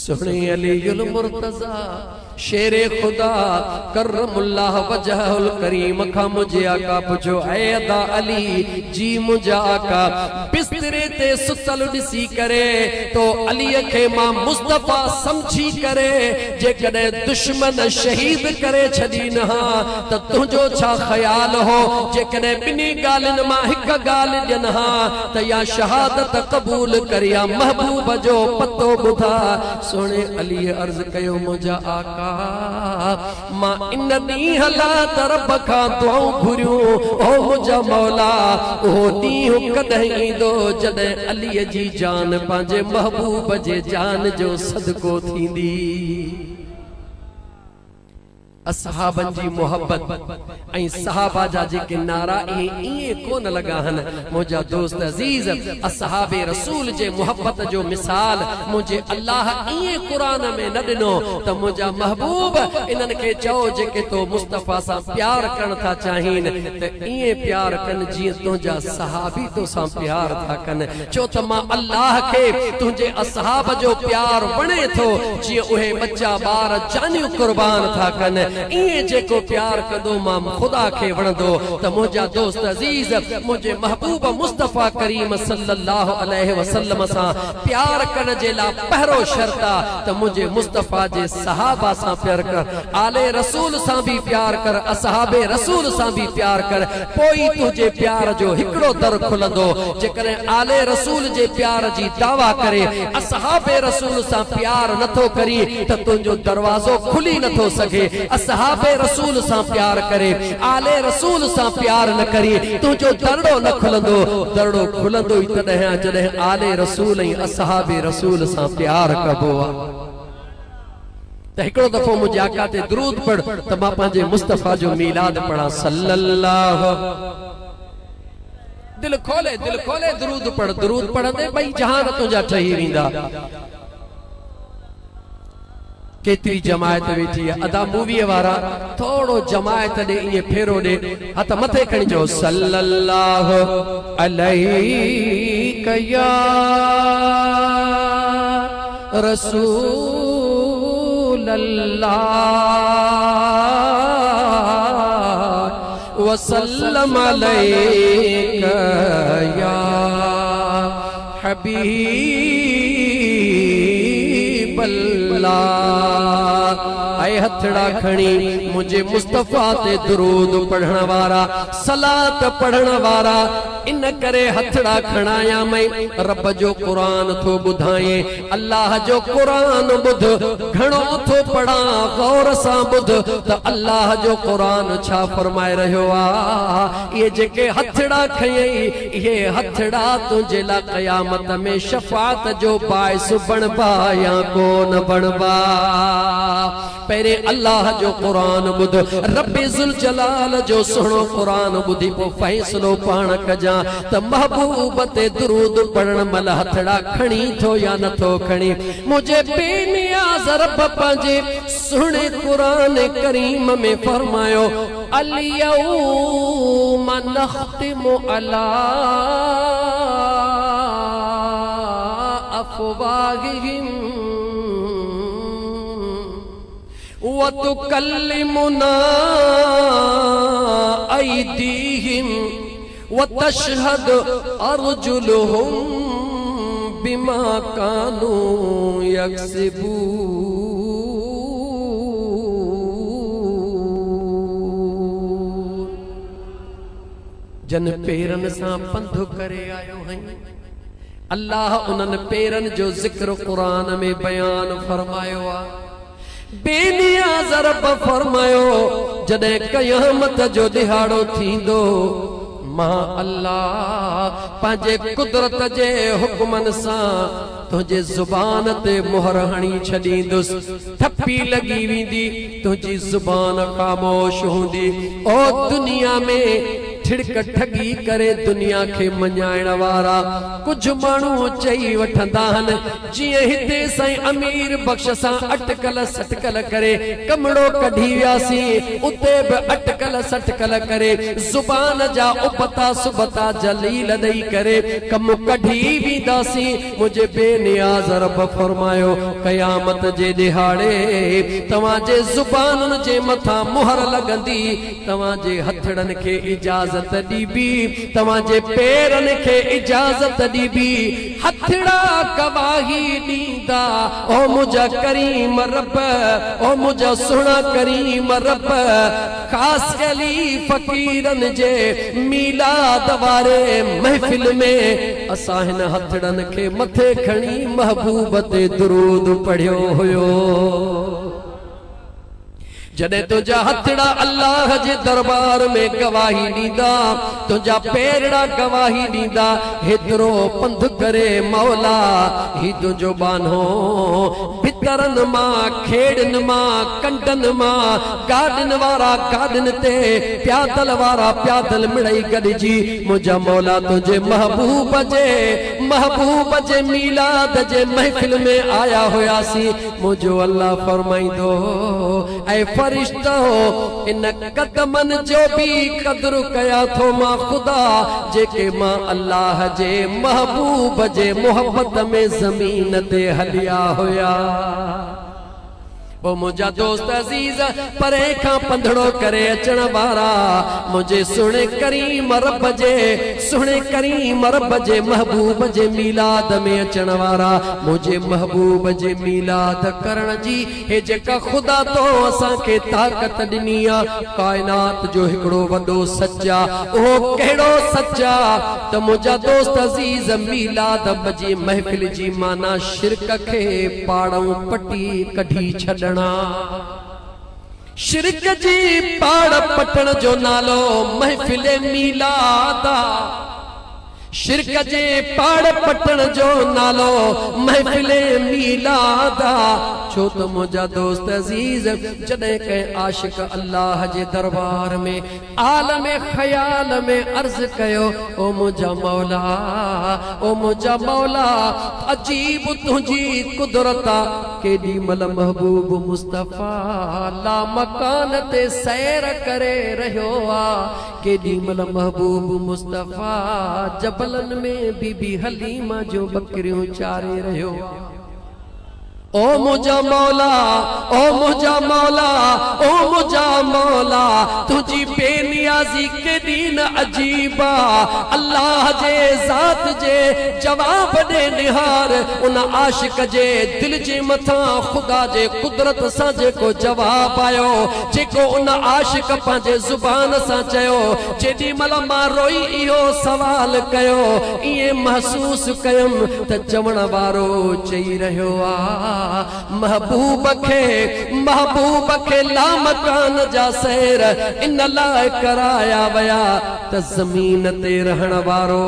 सुने अलीयुल मुर्तजा शेरे खुदा करमुल्लाह वजहुल करीम खा मुझे आका पुछो ऐ अदा अली जी मुझा आका बिस्तरे ते सुतल दिसी करे तो अली के मां मुस्तफा समझी करे जे कदे दुश्मन शहीद करे छदी न त तुझो छा ख्याल हो जे कदे बिनी गालन मा हिक गाल जन त या शहादत कबूल करिया महबूब जो पतो बुधा सोने अली अर्ज कयो मुझा आका मां इन्नी हला तरब खा दुआऊं घुरियो ओ मुझा मौला ओ दी कदहीं दो जदे अली जी जान पांजे महबूब जे जान जो सदको थींदी असहाबन जी मोहब्बत ऐं सहाबा जा जेके नारा इए कोन लगा हन मुझा दोस्त अजीज असहाबे रसूल जे मोहब्बत जो मिसाल मुझे अल्लाह इए कुरान में न दिनो त मुझा महबूब इनन के चओ जेके तो मुस्तफा सा प्यार करण था चाहिन त इए प्यार कन जी तुझा सहाबी तो सा प्यार था कन चो त मां अल्लाह के तुझे असहाब जो प्यार वणे थो जी ओहे बच्चा बार जानियो कुर्बान था कन इए जेको प्यार कदो मां खुदा के वणदो त मुझा दोस्त अजीज मुझे महबूब मुस्तफा करीम सल्लल्लाहु अलैहि वसल्लम सा प्यार कन जे ला पहरो शर्ता त मुझे मुस्तफा जे सहाबा सा प्यार कर आले रसूल सा भी प्यार कर असहाबे रसूल सा भी प्यार कर कोई तुझे प्यार जो हिकड़ो दर खुलंदो जेकरे आले रसूल जे प्यार जी दावा करे असहाबे रसूल सा प्यार नथो करी त तुझो दरवाजो खुली नथो सके असहाबे रसूल सा प्यार करे आले रसूल सा प्यार न करी तुझो दरड़ो न खुलंदो दरड़ो खुलंदो तॾहिं जॾहिं आले रसूल ऐं असहाबे रसूल सा प्यार कबो त हिकड़ो दफ़ो मुझे आका ते दुरूद पढ़ त मां पंहिंजे मुस्तफा जो मीलाद पढ़ा सल्लल्लाहु दिल खोले दुरूद पढ़ंदे भई जहान तुझा ठही वेंदा केतरी जमायत वेठी है अदा मूवी वारा थोड़ो जमायत दे ये फेरो दे हथ मथे खणी जो सल्लल्लाहु अलैहि या रसूल अल्लाह वसल्लम अलैका या हबीब ऐ हथड़ा खणी मुझे मुस्तफा ते दुरूद पढ़ण वारा सलात पढ़ण वारा इन करे हथड़ा खणाया मैं रब जो कुरान थो बुधाए अल्लाह जो कुरान बुध घणो थो पढ़ा गौर सा बुध त अल्लाह जो कुरान छा फरमाए रहियो आ ये जेके हथड़ा खयई ये हथड़ा तुझे ला क़यामत में शफाअत जो बाइस बनबा या कोन बनबा पेरे अल्लाह जो कुरान बुध रब्बे जुल जलाल जो सुनो कुरान बुधी पो फैसलो पाण कजा त महबूब ते दुरूद पढ़ण मल हथड़ा खणी थो या न थो खणी मुझे बेनियाज रब पंहिंजे सुने कुरान करीम में फरमायो अल-यौम नख्तिमु अला अफवाहिहिम वतुकल्लिमुना ऐदीहिम वतशहद अर्जुलुहुम बिमा कानू यक्सिबून जन पेरन सा पंध करे आयो हैं अल्लाह उनन पेरन जो जिक्र कुरान में बयान फरमायो आ बेनियाज़ रब फरमायो जदे कयामत जो दिहाड़ो थींदो मां अल्लाह पंहिंजे कुदरत जे हुक्मन सां तुझे जुबान ते मुहर हणी छॾींदुसि ठप्पी लगी वेंदी तुझी जुबान खामोश हूंदी ओ दुनिया में छिड़क ठगी करे दुनिया के मञाइण वारा कुछ माण्हू चई वठंदा आहिनि जीअं हिते साईं अमीर बख्श सां अटकल सटकल करे कमड़ो कढी वियासीं उते बि अटकल सटकल करे जुबान जा उपता सुबता जलील ॾेई करे कम कढी वेंदासीं मुंहिंजे बेनियाज़ रब फरमायो क़यामत जे ॾिहाड़े तव्हांजे जुबानुनि जे मथां मुहर लॻंदी तव्हांजे हथड़नि खे इजाज़त दीबी तव्हांजे पेरनि खे इजाज़त दीबी हथड़ा गवाही ॾींदा ओ मुंहिंजा करीम रब ओ मुंहिंजा सुहिणा करीम रब ख़ासि अली फ़क़ीरनि जे मीलाद वारे महफ़िल में असां हिन हथड़नि खे मथे खणी महबूब ते दुरूद पढ़ियो हुयो जॾहिं तुझा हथड़ा अल्लाह जे दरबार में गवाही ॾींदा तुझा पेरड़ा गवाही ॾींदा हेतिरो पंध करे मौला ही तुझो बानो भितरनि मां खेड़नि मां कंडनि मां गाॾिन वारा गाॾिन ते प्यादल वारा प्यादल मिड़ई गॾिजी मुंहिंजा मौला तुझे महबूब जे मीलाद जे महफ़िल में आया हुयासीं मुंहिंजो अल्लाह फरमाईंदो ऐं फरिश्तो इन कदमन जो भी कदर कया थो मां खुदा जेके मां अल्लाह जे महबूब जे मोहब्बत में ज़मीन ते हलिया हुया ओ मुझा दोस्त अजीज परे खां पंधड़ो करे अचण वारा मुझे सुणे करीम रब जे महबूब जे मीलाद में अचण वारा मुझे महबूब जे मीलाद करण जी हे जेका खुदा तो असां के ताकत ॾिनी आ कायनात जो हिकड़ो वॾो सच्चा ओ कहिड़ो सच्चा त मुझा दोस्त अजीज मीलाद जी महफिल जी माना शिरक खे पाड़ऊ पटी कढी छॾण शिरक जी पाड़ पटण जो नालो महफिल मीलाद शिरक जे पाड़ पटण जो नालो महफिल मीलाद छो तो मुझा दोस्त अजीज जॾहिं कंहिं आशिक अल्लाह जे दरबार में आलम ख़याल में अर्ज कयो ओ मुझा मौला अजीब तुझी कुदरत केॾी महिल महबूब मुस्तफ़ा ला मकान ते सैर करे रहियो आ केॾी महिल महबूब मुस्तफ़ा जबलन में बीबी हलीमा जो बकरियों चारे रहियो ओ मुझा मौला तुझी बेनियाजी केॾी न अजीबा अल्लाह जे ज़ात जे जवाब दे निहार उन आशिक जे दिल जे मथां खुदा जे कुदरत सां जेको जवाब आयो जेको उन आशिक पंहिंजे ज़ुबान सां चयो जेॾी महिल मां रोई इहो सवाल कयो ईअं महसूस कयमि त चवण वारो चई रहियो आ महबूब खे लामकान जा सैर इन लाइ कराया वया त ज़मीन ते रहण वारो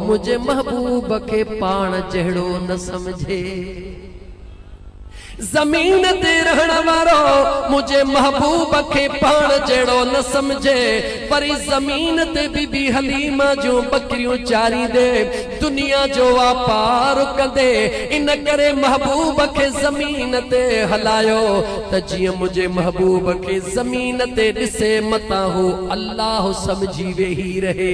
मुझे महबूब खे पाण जहिड़ो न समझे जमीन ते रहण वारो मुझे महबूब खे पाण जहिड़ो न समझे वरी जमीन ते बीबी हलीमा जो बकरियूं चारींदे दुनिया जो वापार कंदे इन करे महबूब खे जमीन ते हलायो त जीअं मुझे महबूब खे जमीन ते ॾिसे मतां हू अल्लाह समझी वेही रहे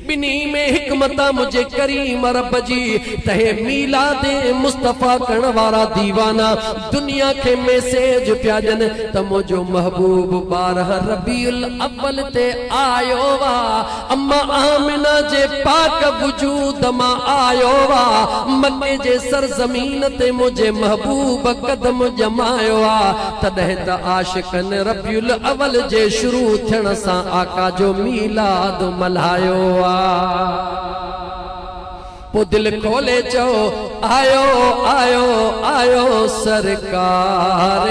बिनी में हिकमत मुझे करीम रब जी तहे मीलाद मुस्तफा करण वारा दीवाना दुनिया के मैसेज पिया ॾियनि त मुझो महबूब 12 रबीउल अव्वल ते आयो वा अम्मा आमिना जे पाक वजूद मां आयो वा मक्के जे सरजमीन ते मुझे महबूब कदम जमायो आ तॾहिं त आशिकन रबीउल अव्वल जे शुरू थियण सां आका जो मीलाद मल्हायो आ पो दिल खोले चो आयो आयो आयो सरकार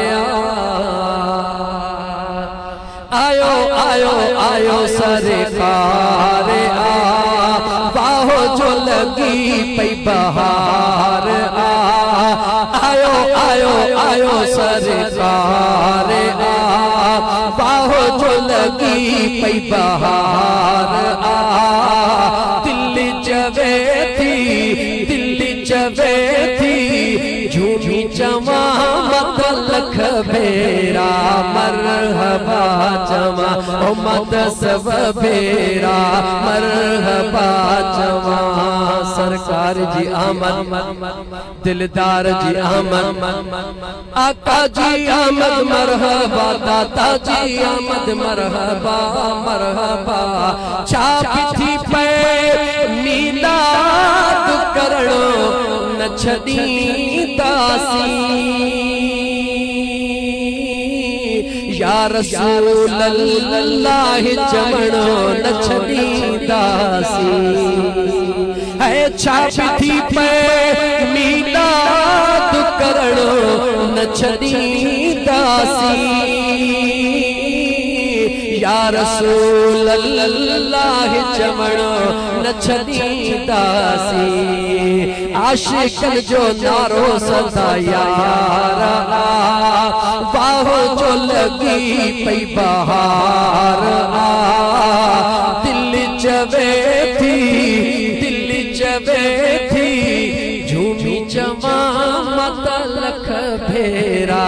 आयो आयो आयो सरकार लगी पई बहार आयो आयो आयो सरकार बाहो जो लगी पई बहार दिल्ली चवे थी झूमी चवा मत लख भेरा मरहबा चवा ओ मत सब भेरा मरहबा चवा सरकार जी आमद दिलदार जी आमद आका जी आमद मरहबा दाता जी आमद मरहबा मरहबा छाप थी पे मीलाद करणो न छदी दासी या रसूल अल्लाह चवणो न छदी दासी है छाप थी पे मीलाद करणो न छदी दासी या रसूल अल्लाह चवणो न छदी दासी आशिकन जो नारो सदा यारा बाहो जो लगी पई बहार दिल चवे थी झूमी चवा मत लख भेरा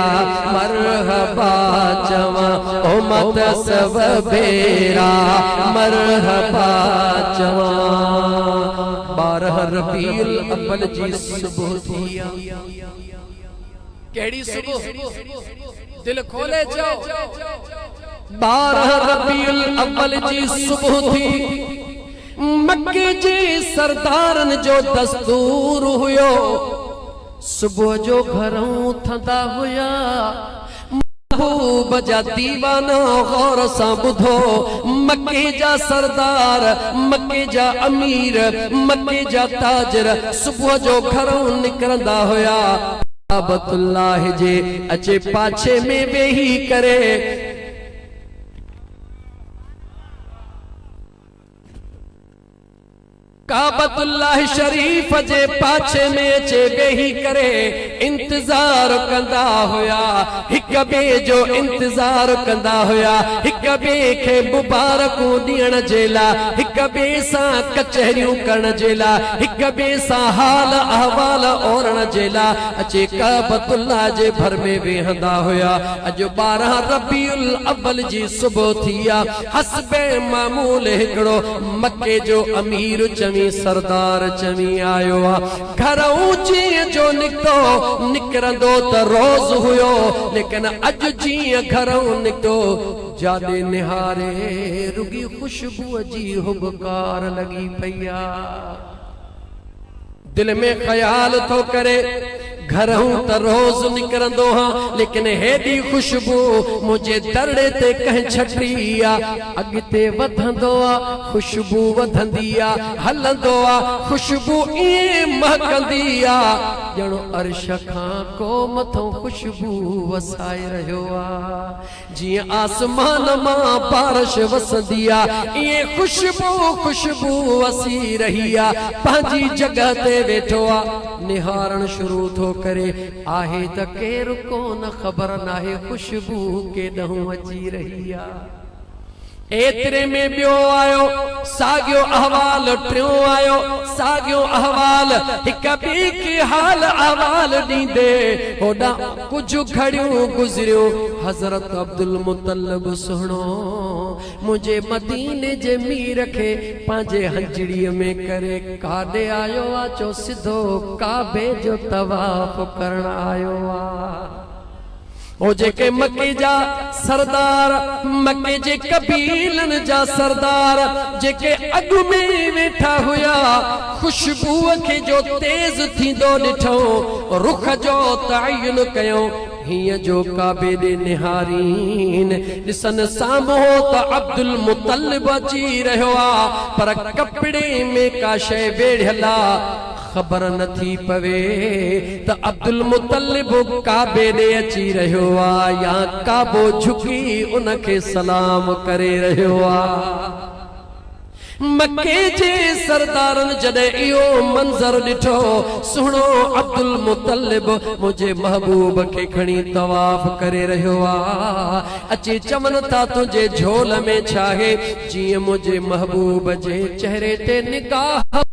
मरहबा चवा ओ मत सब भेरा मरहबा चवा 12 रबीउल अव्वल जी सुबह थिया केड़ी सुबह दिल खोले जाओ 12 रबीउल अव्वल जी सुबह थी मक्के जी सरदारन जो दस्तूर हुयो सुबह जो घरों थंदा हुया महबूब जा दीवानो गौर सां ॿुधो मक्के जा सरदार मक्के जा अमीर मक्के जा ताजर सुबह जो घरों निकरंदा हुया काबतुल्लाह जे अचे पाछे में वेही करे काबतुल्लाह शरीफ जे पाछे में अचे वेही करे इंतजार कंदा हुया हिक बे जो इंतजार कंदा हुया हिक बे खे मुबारकूं ॾियण जे लाइ हिक बे सां कचहरियूं करण जे लाइ हिक बे सां हाल अहवाल ओरण जे लाइ अचे काबतुल्लाह जे भर में वेहंदा हुया अॼु 12 रबीउल अव्वल जी सुबह थिया हस्बे मामूल हिकिड़ो मक्के जो अमीर चमी सरदार चमी आयो घर ऊंची जो निकतो निकरंदो त रोज हुयो लेकिन अज जी घर निकतो जादे निहारे रुगी खुशबू जी हुबकार लगी पया दिल में ख्याल तो करे घरों त रोज निकरंदो हाँ लेकिन हेडी खुशबू मुझे दरड़े ते कह छटी अगते वधंदो खुशबू वधंदी हलंदो खुशबू ये महकंदी जणो अर्श खां को मथो खुशबू वसाए रहियो जी आसमान मां बारिश वसंदी ये खुशबू वसी रही पंहिंजी जगह ते वेठो निहारण शुरू थो करे आहे त केर कोन ख़बर नाहे खुशबू केॾहूं अची रही एतरे में बियो आयो सागियो अहवाल टियों आयो सागियो अहवाल हिक ॿिए खे हाल अहवाल ॾींदे होॾां कुझु घड़ियूं गुज़रियो हज़रत अब्दुल मुतल्लिब सुहिणो मुंहिंजे मदीने जे मीर खे पंहिंजे हंजड़ीअ में करे काॾे आयो आहे चो सिधो काबे जो तवाफ़ करण आयो आहे ओ जेके मक्के जा सरदार मक्के जे कबीलन जा सरदार जेके अगु में वेठा हुया खुशबू के जो तेज थींदो ॾिठो रुख जो तयन कयो हिय जो काबे दे निहारीन ॾिसन साम्हूं त अब्दुल मुतल्लिब अची रहियो आ पर कपड़े में का शइ वेढ़ियल खबर न थी पवे त अब्दुल मुतल्लिब काबे दे अची रहियो आ या काबो झुकी उनके सलाम करे रहियो आ मक्के जे सरदारन जदे इहो मंजर ॾिठो सुहिणो अब्दुल मुतलिब मुझे महबूब के खणी तवाफ करे रहियो आ अची चमन था तुझे झोल में छाहे जीअं मुझे महबूब जे चेहरे ते निगाह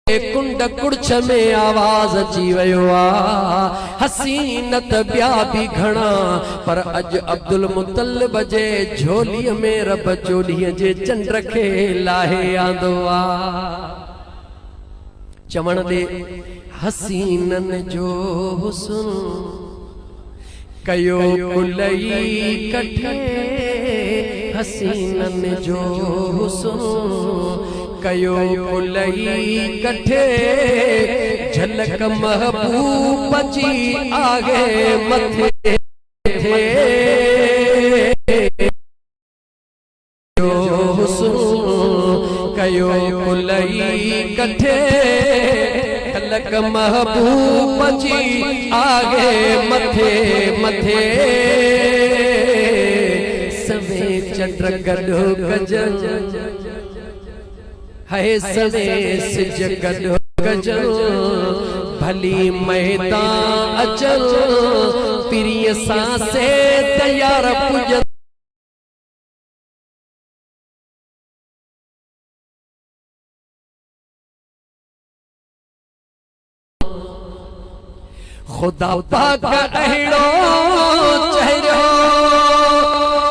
कुंड कुड़छ में आवाज अची वयो आ हसीनत ब्या भी घणा पर अज अब्दुल मुतलिब जे झोली में रब चोली जे चंड खे लाहे आंदो आ चवण दे हसीनन जो हुस्न कयो कुलई कठे हसीनन जो हुस्न कयो कुलई कठे झलक महबूब जी आगे मथे कयो कुलई कठे झलक महबूब जी आगे मथे मथे सवे चंद्र गडो गजन है सवे सिज गडो गजन भली मैदान अचल प्रिय सांसे तैयार पुजन खुदा पाक अहिड़ो चेहरो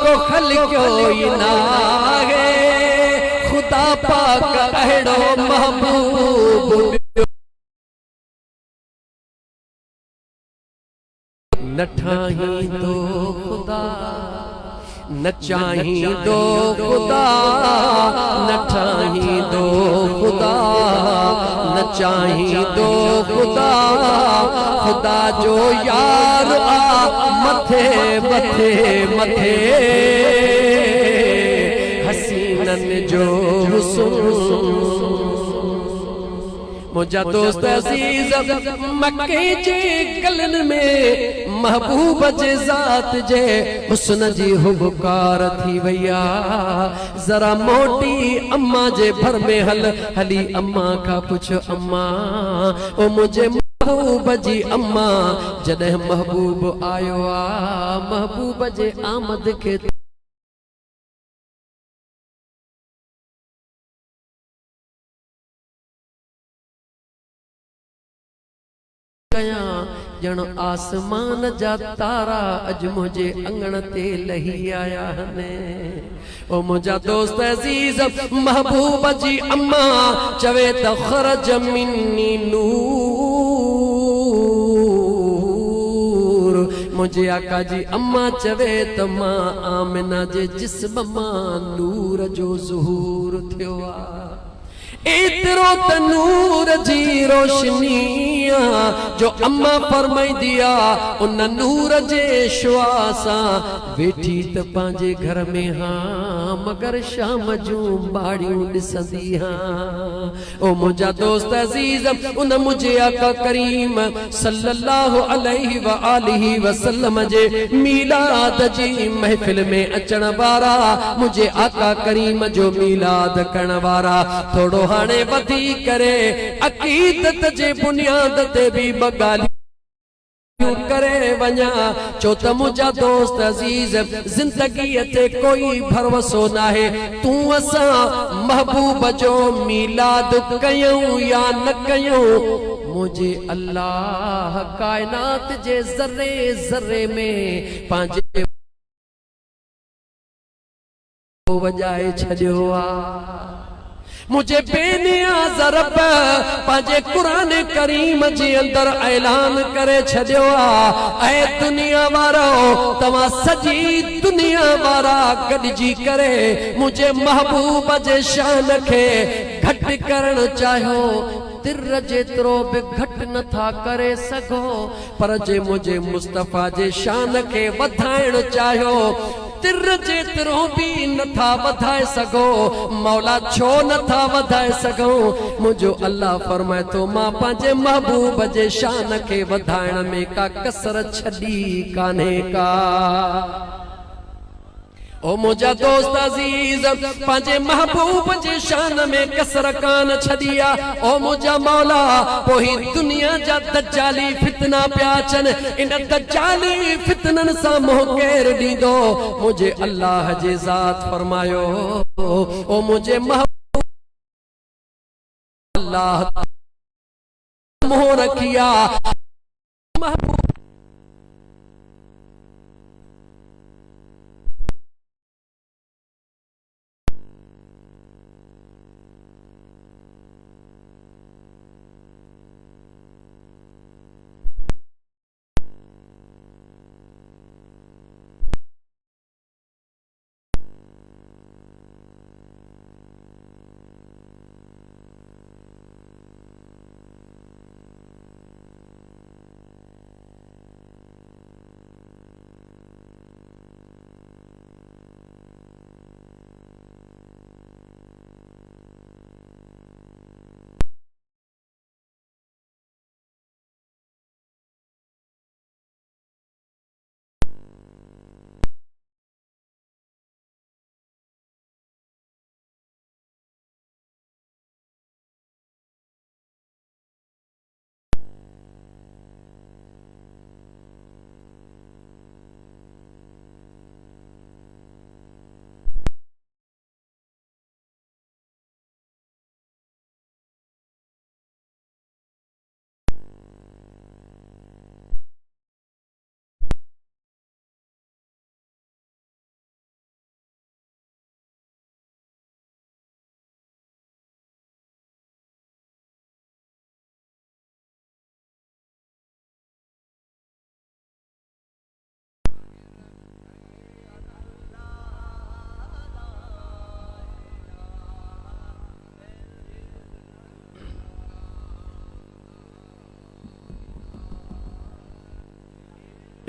को खलक्यो ई नाहे खुदा पाक अहिड़ो महबूब न ठाही तो खुदा न चाही दो खुदा न ठाही दो खुदा न चाही दो खुदा खुदा जो यार आ मथे मथे मथे हसीनन जो हुस्न मुझा दोस्त अजीज मक्के जे गलन में महबूब जे जात जे हुस्न जी हुबकार थी वैया जरा मोटी अम्मा जे भर में हली अम्मा का पुछ अम्मा ओ मुझे महबूब जी अम्मा जॾहिं महबूब आयो आ महबूब जे आमद के जण आसमान जा तारा अज मुझे अंगण ते लही आया ने ओ मुझा दोस्त अजीज महबूब जी अम्मा चवे त खरज मिन्नी नूर मुझे आका जी अम्मा चवे त मां आमिना जे जिस्म मां नूर जो ज़हूर थियो आ एतरो तनूर जी रोशनी जो अम्मा फरमाई दिया उन नूर जे श्वासा वेठी त पांजे घर में हाँ मगर शाम जूं बाड़ियूं ॾिसंदी हाँ ओ मुझा दोस्त अजीज उन मुझे आका करीम सल्लल्लाहु अलैहि व आलिहि वसल्लम जे मीलाद जी महफिल में अचण वारा मुझे आका करीम जो मीलाद करण वारा थोड़ो हाणे वधी करे अकीदत जे बुनियाद ते भी बगालियूं करे वञा छो त मुंहिंजा दोस्त अजीज जिंदगीअ ते कोई भरोसो नाहे तूं असां महबूब जो मीलाद कयूं या न कयूं मुझे अल्लाह कायनात जे ज़र्रे ज़र्रे में पंहिंजे वजाए छॾियो आ मुझे बेनियाज़ रब पांजे कुरान करीम जे अंदर ऐलान करे छॾियो आ ऐ दुनिया वारो तव्हां सजी दुनिया वारा गॾिजी करे मुझे महबूब जे शान खे घटि करण चाहियो तिर जेतिरो बि घटि नथा करे सघो पर जे मुझे मुस्तफ़ा जे शान खे वधाइण चाहियो तिर जेतिरो भी नथा वधाए सघो मौला छो नथा वधाए सघो मुझो अल्लाह फरमाए तो मां पंहिंजे महबूब जे शान खे वधाइण में का कसर छॾी कान्हे का ओ मुझा दोस्त अजीज पांजे महबूब जे शान में कसर कान छदिया। ओ मुझा मौला पोही दुनिया जा दज्जाली फितना प्याचन इन दज्जाली फितनन सा मोह केर दीदो मुझे अल्लाह जे जात फरमायो। ओ मुझे महबूब अल्लाह मोह रखिया महबूब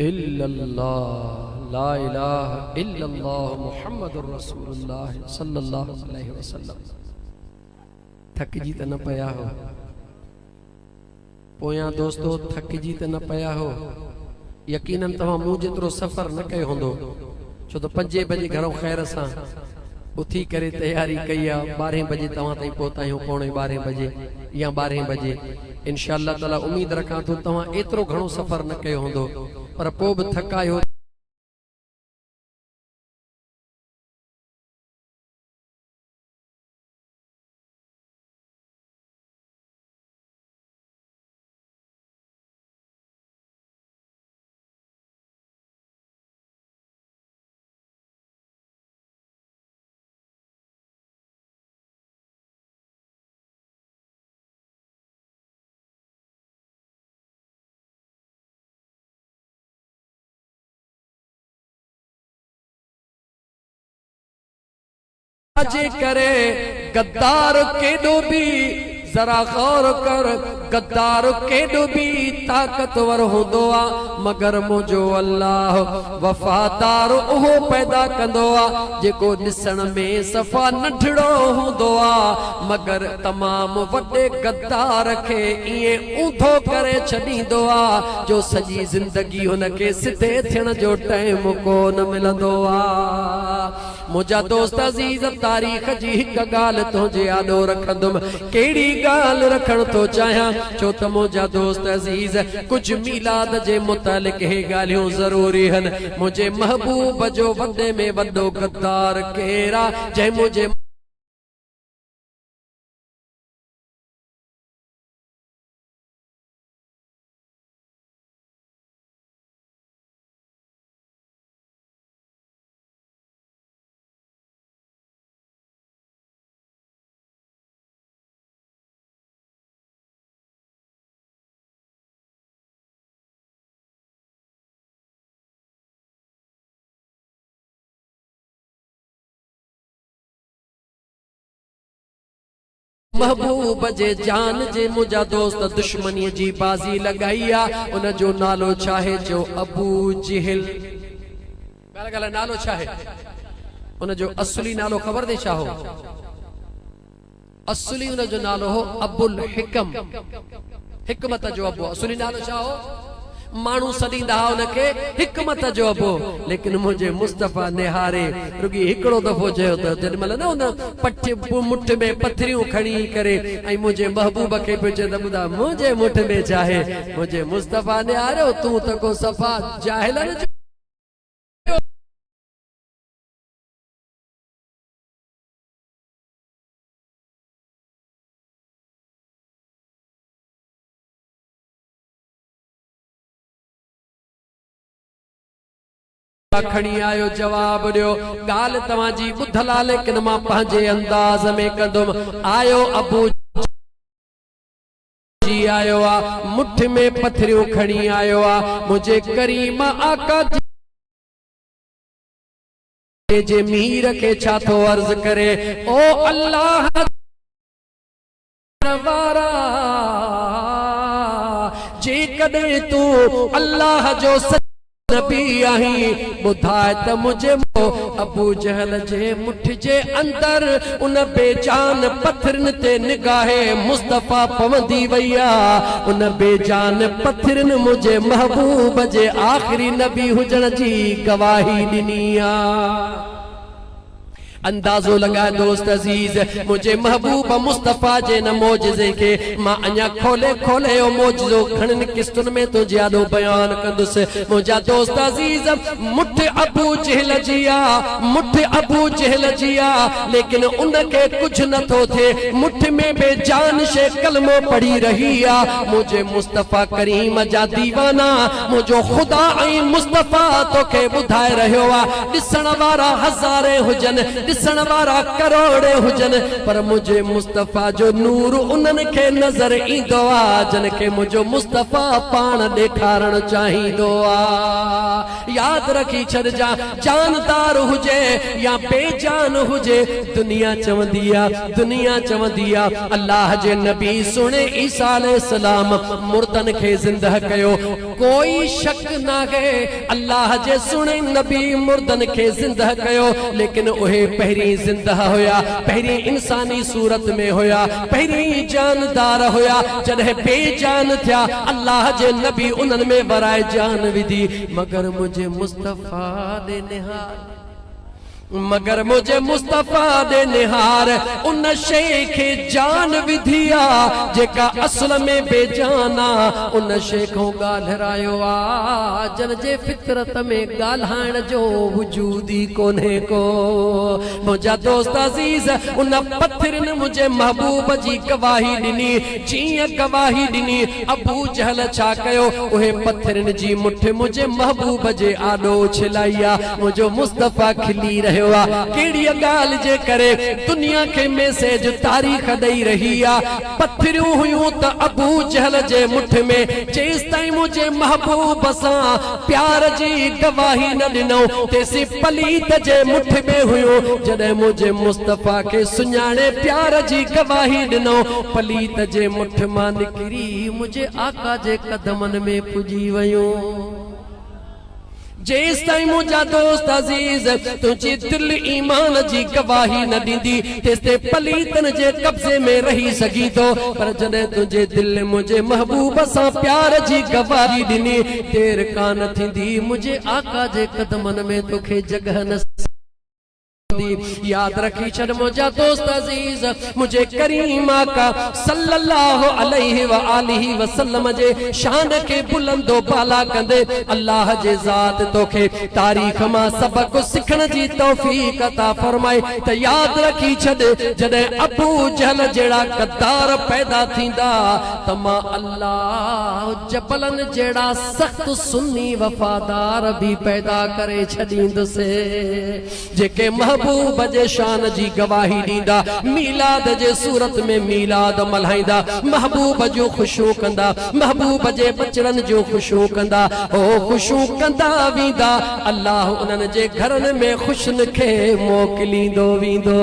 इल्लल्लाह ला इलाहा इल्लल्लाह मुहम्मदुर रसूलुल्लाह सल्लल्लाहु अलैहि वसल्लम। थकजी त न पया हो पोयां दोस्तों, थकजी त न पया हो। यकीनन तव्हां मूं जेतिरो सफ़र न कयो हूंदो, छो त 5 बजे घरों ख़ैर सां उथी करे तैयारी कई आहे। 12 बजे तव्हां ताईं पहुता आहियूं, 11:15 बजे या 12 बजे। इंशाअल्लाह ताला उम्मीद रखां थो तव्हां एतिरो घणो सफ़र न कयो हूंदो, पर पोइ बि थकायो। जे करे गद्दार केडो भी जरा गौर कर, गद्दार केडो भी ताकतवर होंदो आ, मगर मुझो अल्लाह वफादार ओहो पैदा कंदो आ जेको ॾिसण में सफ़ा नंढड़ो होंदो आ, मगर तमाम वॾे गद्दार खे इएं ऊंधो करे छॾींदो आ जो सॼी ज़िंदगी हुनखे सिधे थियण जो टाइम कोन मिलंदो आ। मुझा दोस्त अजीज तारीख़ जी हिक ॻाल्हि तुंहिंजे आॾो रखंदुमि। कहिड़ी ॻाल्हि रखण थो चाहियां, छो त मुझा दोस्त अजीज कुछ मीलाद जे मुतालिक हे ॻाल्हियूं ज़रूरी आहिनि। मुंहिंजे महबूब जो वॾे में वॾो गद्दार केरु आहे जंहिं मुंहिंजे महबूब जे जान जे मुझा दोस्त दुश्मनी जी बाजी लगाई आ। उन जो नालो चाहे जो अबू जहल। गाला नालो चाहे उन जो असली नालो खबर दे छा हो? असली उन जो नालो हो अबुल हिकम, हिकमत जो अबू। असली नालो छा हो? मानू सदींदा उनके हिकमत जो अबो, लेकिन मुझे मुस्तफा निहारे रुगी हिकड़ो दफो चयो त जॾहिं न उन पठ मुठ में पथरियूं खणी करे ऐं मुझे महबूब के पे चयो त ॿुधा मुझे मुठ में चाहे मुझे मुस्तफा निहारियो तू त को सफ़ा जाहिलन खणी आयो जवाब दियो गाल तवाजी बुधला, लेकिन मां पंहिंजे अंदाज में कंदुम। आयो अबू जी आयो आ, मुठ में पथरियूं खणी आयो आ, मुझे करीम आका जे मीर के छा थो अर्ज करे, ओ अल्लाह वारा जे कदे तू अल्लाह जो नबी आही बुधाए त मुझे अबू जहल जे मुठ जे अंदर उन बेजान पत्थरन ते निगाहे मुस्तफा पवंदी वैया। उन बेजान पत्थरन मुझे महबूब जे आखिरी नबी हुजण जी गवाही ॾिनी आ। अंदाजो लगाए दोस्त अजीज, मुझे महबूब मुस्तफा जे न मोजज़े के मां अञा खोले खोले ओ मोजज़ो घणन किस्तुन में तो ज्यादा बयान कंदुस। मुझा दोस्त अजीज मुठ अबू जहल जिया, मुठ अबू जहल जिया, लेकिन उनके कुछ न तो थे। मुठ में बेजान शे कलमो पढ़ी रही आ, मुझे मुस्तफा करीम जा दीवाना मुझो खुदा ऐं मुस्तफा तोखे बुधाए रहियो आ। ॾिसण वारा हज़ारे हुजन, ॾिसण वारा करोड़े हुजन, पर मुझे मुस्तफा जो नूर उन्हनि खे नज़र ईंदो आ जन खे मुझो मुस्तफा पाण ॾेखारण चाहींदो आ। याद रखी छॾजा, जानदार हुजे या बेजान हुजे, दुनिया चवंदी आ, दुनिया चवंदी आ अल्लाह जे नबी सुणे ईसा अलैहिस्सलाम मुर्दन खे ज़िंदह कयो। कोई शक नाहे अल्लाह जे सुणे नबी मुर्दन खे ज़िंदह कयो, लेकिन उहे पहिरीं जिंदा हुया, पहिरीं इंसानी सूरत में हुया, पहिरीं जानदार हुया। जॾहिं बेजान थिया अल्लाह जे नबी उन्हनि में वराए जान विधी। मगर मुझे मुस्तफा दे निहार, मगर मुझे मुस्तफा दे निहार उन शे खे जान विधिया जेका असल में बेजाना। उन शे को ॻाल्हायो आ जन जे फितरत में ॻाल्हाइण जो वजूदी कोन्हे को। मुझा दोस्त अजीज उन पत्थरनि मुझे महबूब जी गवाही ॾिनी, जीअं गवाही ॾिनी अबू जहल छा कयो, उहे पत्थरनि जी मुठ मुझे महबूब जे आॾो छिलाई आ। मुझो मुस्तफा खिली रहियो केड़ी गाल जे करे दुनिया के मैसेज तारीख दई रही आ। पत्थरियूं हुयूं त अबू जहल जे मुठ में, जेस ताईं मुझे महबूब सा प्यार जी गवाही न ॾिनो तेसी पलीत जे मुठ में हुयूं। जॾहिं मुझे मुस्तफा के सुञाणे प्यार जी गवाही ॾिनो, पलीत जे मुठ मां निकिरी मुझे आका जे कदमन में पुजी वयूं। जेस ताईं मुझा दोस्त अजीज तुझी दिल ईमान जी गवाही न ॾींदी तेस ते पलीतन जे कब्जे में रही सघी थो। पर जॾहिं तुझे दिल मुझे महबूब सां प्यार जी गवाही ॾिनी, देर कान थींदी मुझे आका जे कदमन में तोखे जगह न। याद रखी छड़ मुझा दोस्त अजीज, मुझे करीम आका सल्लल्लाहु अलैहि व आलिहि वसल्लम जे शान के बुलंदो बाला कंदे अल्लाह जे ज़ात तोखे तारीख मां सबक सिखण जी तौफीक अता फरमाए। त याद रखी छड़ जॾहिं अबू जहल जहिड़ा गद्दार पैदा थींदा त मां अल्लाह जबलन जहिड़ा सख्त सुन्नी वफादार भी पैदा करे छॾींदुसि जेके महबूब जे शान जी गवाही ॾींदा, मीलाद जे सूरत में मीलाद मल्हाईंदा, महबूब जो खुशू कंदा, महबूब जे बचड़न जो खुशू कंदा, ओ खुशू कंदा वींदा। अल्लाह उन्हनि जे घरनि में खुशन खे मोकिलींदो वींदो।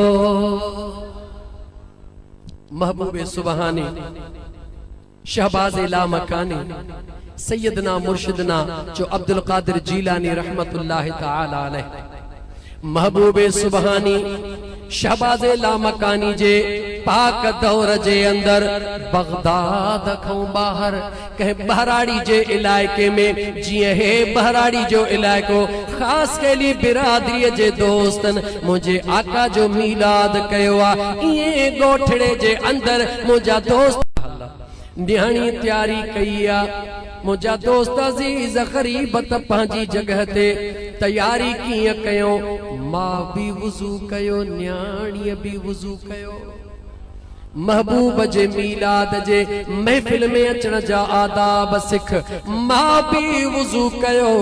महबूब सुबहानी शहबाज लामकानी सैयदना मुर्शिदना जो अब्दुल कादिर जीलानी रहमतुल्लाहि तआला अलैह महबूब सुबहानी शहबाज लामकानी जे पाक दौर जे अंदर बगदाद खां बाहर कंहिं बहराड़ी जे इलाइके में जीअं हे बहराड़ी जो इलाइको ख़ासि कैली बिरादरीअ जे दोस्तन मुझे आका जो मीलाद कयो आ इएं ॻोठड़े जे अंदर मुंहिंजा दोस्त न्याणी तैयारी कई आ मुझा दोस्त अजीज ग़रीब त पंहिंजी जगह ते तैयारी कीअं कयो मां भी वुज़ू कयो न्याणीअ भी वुज़ू कयो महबूब जे मीलाद जे महफिल में अचण जा आदाब सिख मां भी वुज़ू कयो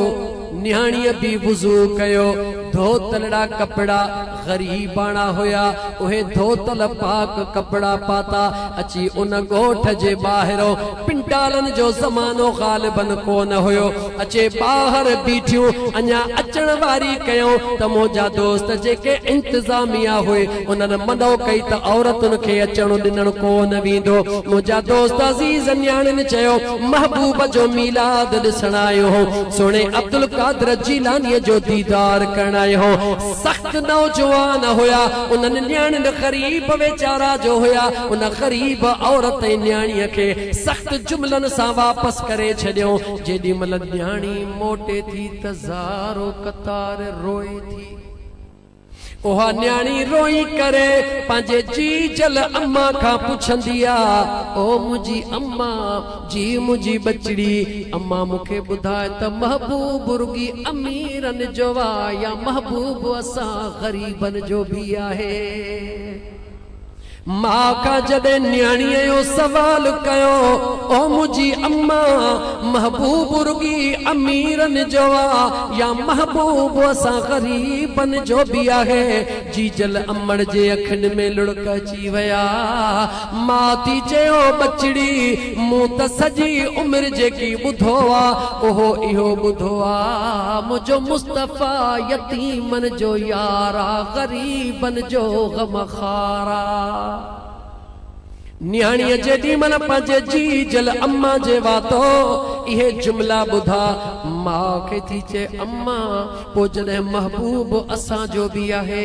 न्याणीअ भी वुज़ू कयो धोतलड़ा कपड़ा गरीबाना होया उहे धोतल पाक कपड़ा पाता अची उन गोठ जे बाहरो पिंटालन जो ज़मानो गालिबन कोन होयो अचे बाहर बीठियूं अञा अचण वारी कयो त मुंहिंजा दोस्त जेके इंतजामिया हुए उन्हनि मनो कई त औरतुनि खे अचण ॾिनण कोन वेंदो मुंहिंजा दोस्त अज़ीज़ न्याणियुनि चयो महबूब जो मीलाद ॾिसण आयो हो सुहिणे अब्दुल कादिर जीलानीअ जो दीदार करण आयो हो सख्त नौजवान होया उन्हनि न्याणियुनि गरीब वेचारा जो होया उन गरीब औरत न्याणीअ खे सख्त जुमलन सां वापस करे छॾियो जेॾी महिल न्याणी मोटे थी त ज़ारो कतार रोए थी उहा न्याणी रोई करे पंहिंजे जी जल अम्मा खां पुछंदी आ ओ मुंहिंजी अम्मा जी मुंहिंजी बचड़ी अम्मा मूंखे ॿुधाए त महबूब रुगी अमीरन जो आ या महबूब असां गरीबन जो भी आहे मां का जॾहिं न्याणीअ जो सवाल कयो ओ मुंहिंजी अम्मा महबूब रुगी अमीरन जो आ या महबूब असां गरीबन जो भी आहे जी जल अमड़ जे अखियुनि में लुड़क अची विया मां थी चयो बचड़ी मूं त सॼी उमिरि जेकी ॿुधो आ उहो इहो ॿुधो आ मुंहिंजो मुस्तफ़ा यतीमन जो यारा गरीबन जो गमखारा न्याणीअ जेॾी महिल पंहिंजे जी जल अम्मा जे वातो इहे जुमला ॿुधा मां खे थी चए अम्मा पोइ जॾहिं महबूब असांजो भी आहे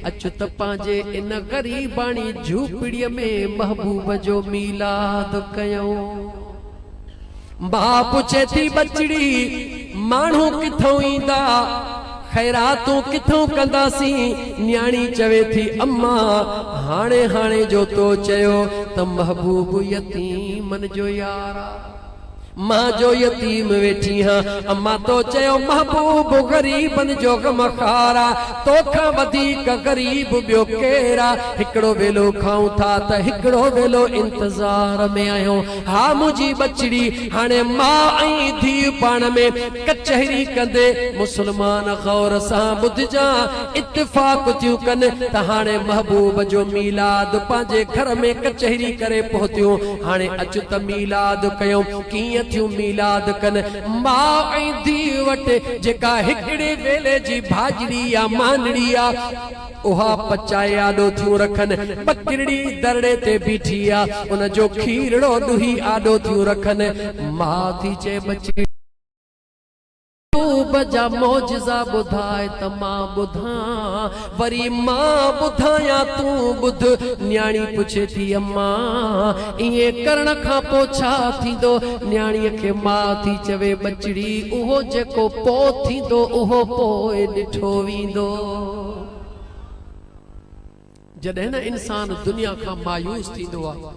अच त पंहिंजे इन गरीबाणी झूपड़ीअ में महबूब जो मीलाद कयूं मां पुछे थी बचड़ी माण्हू किथों ईंदा खैरातूं किथों कंदासीं न्याणी चवे थी अम्मा हाणे हाणे जो तो चयो त महबूब यतीमन जो यारा मां जो यतीम वेठी हां अम्मा तो चयो महबूब गरीबन जो गमखारा तोखां वधीक गरीब ॿियो केरा हिकिड़ो वेलो खाऊं था त हिकिड़ो वेलो इंतज़ार में आहियो हा मुंहिंजी बचड़ी हाणे मां ऐं धीउ पाण में कचहरी कंदे मुस्लमान गौर सां ॿुधजा इत्तिफ़ाक़ थियूं कनि त हाणे महबूब जो मीलाद पंहिंजे घर में कचहरी करे पहुतियूं हाणे अच त मीलाद कयूं कीअं थियूं मीलाद कनि मां ऐं धीउ वटि जेका हिकिड़े वेले जी भाॼड़ी या मानड़ी आ उहा पचाए आॾो थियूं रखनि ॿकिरड़ी दरड़े ते बीठी आ उन जो खीरड़ो ॾुही आॾो थियूं रखनि मां थी चए बची बजा मौजज़ा ॿुधाए त मां ॿुधां वरी मां ॿुधायां तूं ॿुध न्याणी पुछे थी अम्मा इएं करण खां पोइ छा थींदो न्याणीअ खे मां थी चवे बचड़ी उहो जेको पोइ थींदो उहो पोइ ॾिठो वेंदो जॾहिं न इंसान दुनिया खां मायूस थींदो आहे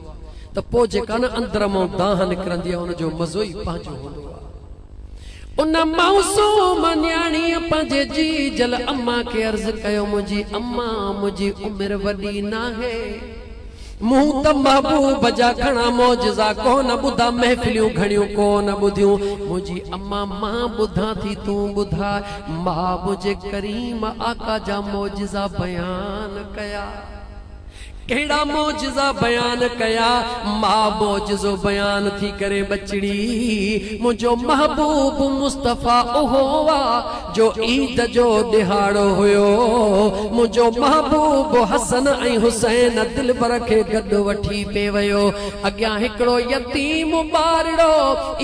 त पोइ जेका न अंदर मां दाह निकिरंदी आहे उनजो मज़ो ई पंहिंजो हूंदो आहे उन मासूम न्याणीअ पंहिंजे जी जल अम्मा खे अर्ज़ कयो मुंहिंजी अम्मा मुंहिंजी उमिरि वॾी नाहे मूं त महबूब जा घणा मौजज़ा कोन ॿुधा महफ़िलियूं घणियूं कोन ॿुधियूं मुंहिंजी अम्मा मां ॿुधां थी तूं ॿुधाए मां मुंहिंजे करीम आका जा मौजज़ा बयान कया कहिड़ा मौजज़ा बयान कया मां मौजज़ो बयान थी करे बचड़ी मुंहिंजो महबूब मुस्तफ़ा उहो आ जो ईद जो ॾिहाड़ो हुयो मुंहिंजो महबूब हसन ऐं हुसैन दिलबर खे गॾु वठी पे वियो अॻियां हिकिड़ो यतीम ॿारड़ो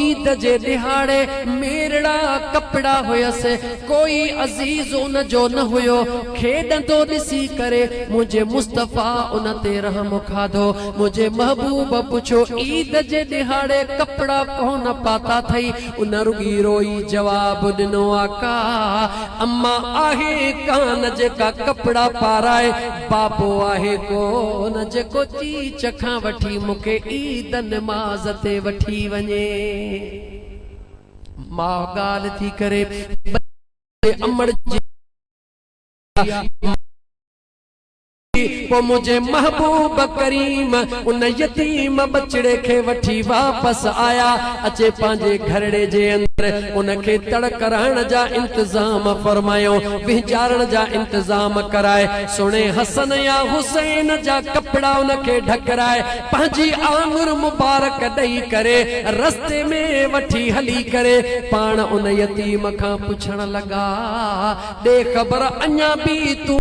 ईद जे ॾिहाड़े मेरड़ा कपड़ा हुयसि कोई अज़ीज़ उन जो न हुयो खेॾंदो ॾिसी करे मुंहिंजे मुस्तफ़ा उन उन ते रहम खाधो। मुझे महबूब पुछो ईद जे दिहाड़े कपड़ा कोन पाता थई। उन रुगी रोई जवाब दिनो आका अम्मा आहे कान जेका कपड़ा पाराए, बाबो आहे कोन जेको चीच खां वठी मुखे ईद नमाज ते वठी वञे। मां ॻाल्हि थी करे अमड़ पो मुझे महबूब करीम उन यतीम बचड़े के वठी वापस आया। अचे पांजे घरड़े जे अंदर उनके तड़ कराइण जा इंतजाम फरमायो, विचारण जा इंतजाम कराए। सुने हसन या हुसैन जा कपड़ा उनके ढकराए, पांजी आंगुर मुबारक दई करे रस्ते में वठी हली करे पान उन यतीम खां पुछण लगा, दे खबर अञा भी तू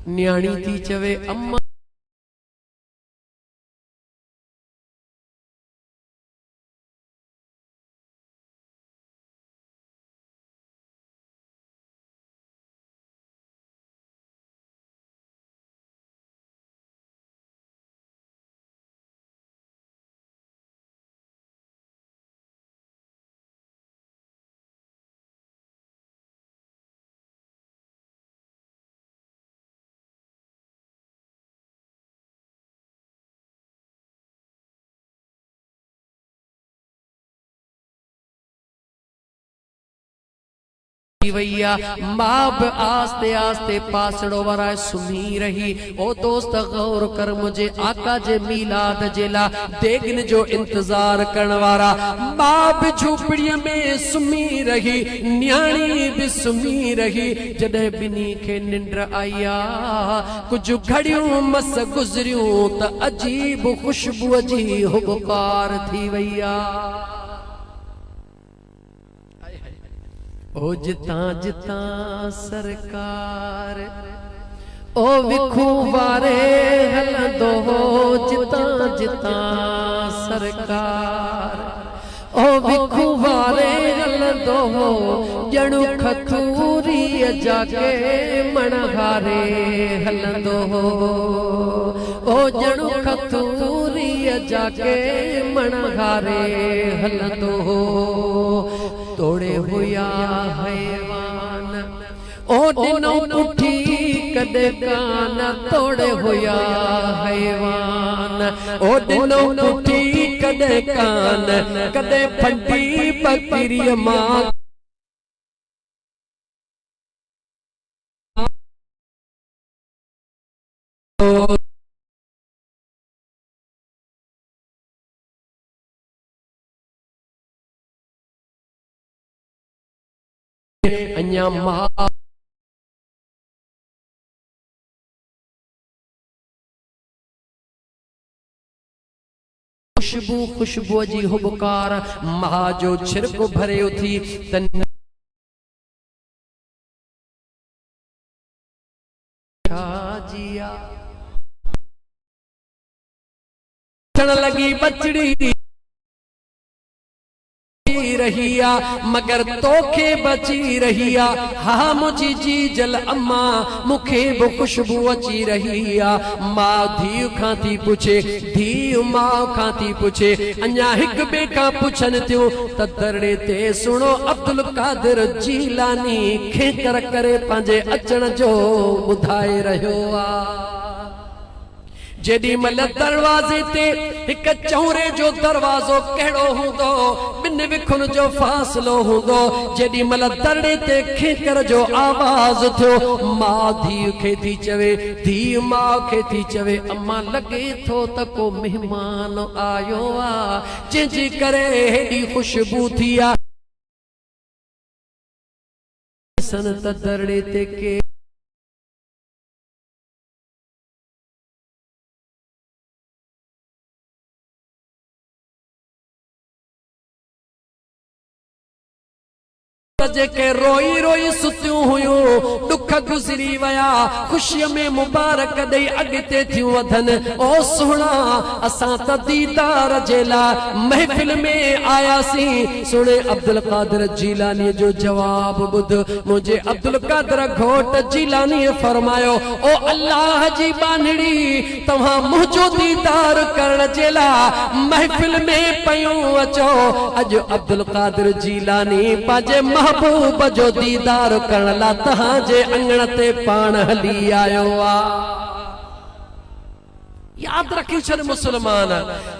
न्याणी थी चवे अम्मा वैया माब आस्ते आस्ते पासड़ो वराए सुमी रही। ओ दोस्त गौर कर मुझे आका जे मीलाद जेला देगन जो इंतजार करण वारा माब झूपड़िया में सुमी रही, न्याणी भी सुमी रही। जडे बिनी के निंद्र आया कुछ घड़ियों मस गुजरियों त अजीब खुशबू जी हुबकार थी वैया। ओ जिता जिता सरकार ओ विखू वारे हलंदो हो, जिता जिता सरकार ओ विखू वारे हलंदो हो, जणु खतूरी जाके मणहारे हलंदो हो। ओ जणु खतूरी जाके मणहारे हलंदो हो। तोड़े हुया हैवान ओ दिनो पुठी कदे कान, तोड़े हुया हैवान ओ दिनो पुठी कदे कान, कदे फंटी बकरी मां अन्या मां खुशबू खुशबू जी हुबकार मां जो छिरको भरे उथी तन जिया चढ़ लगी बचड़ी रहिया मगर तोखे बची रहिया। हा मुझी जी जल अम्मा मुखे बो खुशबू अची रहिया। मां धीउ खां थी पुछे, धीउ मां खां थी पुछे, अञा हिक बे खां पुछन थियूं त दरड़े ते सुनो अब्दुल कादिर जीलानी खेकर करे पंहिंजे अचण जो ॿुधाए रहियो आ। जेडी मल दरवाजे ते एक चौरे जो दरवाजो केड़ो हुंदो, बिन विखुन जो फासलो हुंदो। जेडी मल दरड़े ते खेकर जो आवाज थियो, मां धीउ खे थी चवे, धीउ मां खे थी चवे अम्मा लगे थो त को मेहमान आयो आ, जंहिंजे करे हेडी खुशबू थी आ। सन त दरड़े ते के जेके रोई रोई सुतियूं हुयूं, डुक दुख गुज़री वया खुशी में मुबारक दई अगते थियूं वधन ओ सुना असां त दीदार जे लाइ महफिल में आयासी सुने अब्दुल कादिर जीलानी जो जवाब बुध मुझे अब्दुल कादिर घोट जीलानी फरमायो ओ अल्लाह जी बानड़ी तव्हां मुझो दीदार करण जे लाइ महफिल में पयूं अचो अज अब्दुल कादिर जीलानी पाजे महबूब जो दीदार करण ला तहां जे अंगण ते पाण हली आयो आ याद रखी छड़ मुसलमान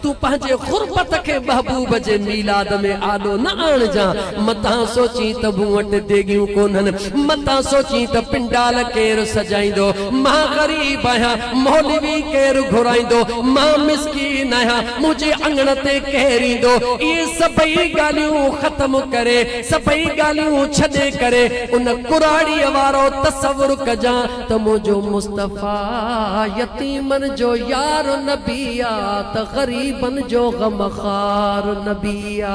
तू पंहिंजे गुरबत के महबूब जे मीलाद में आलो न आण जा मता सोची त वट देगियूं कोनन मता सोची त पिंडाल केर सजाइंदो मां गरीब आहियां मौलवी केर घुराइंदो मां मिस्कीन आहियां मुझे अंगण ते केर ईंदो ये सभई गालियूं खत्म करे सभई गालियूं छॾे करे उन कुराड़ी वारो तसव्वुर कजा त मुझो मुस्तफा यतीमन जो यार नबिया त गरीबन जो गमखार नबिया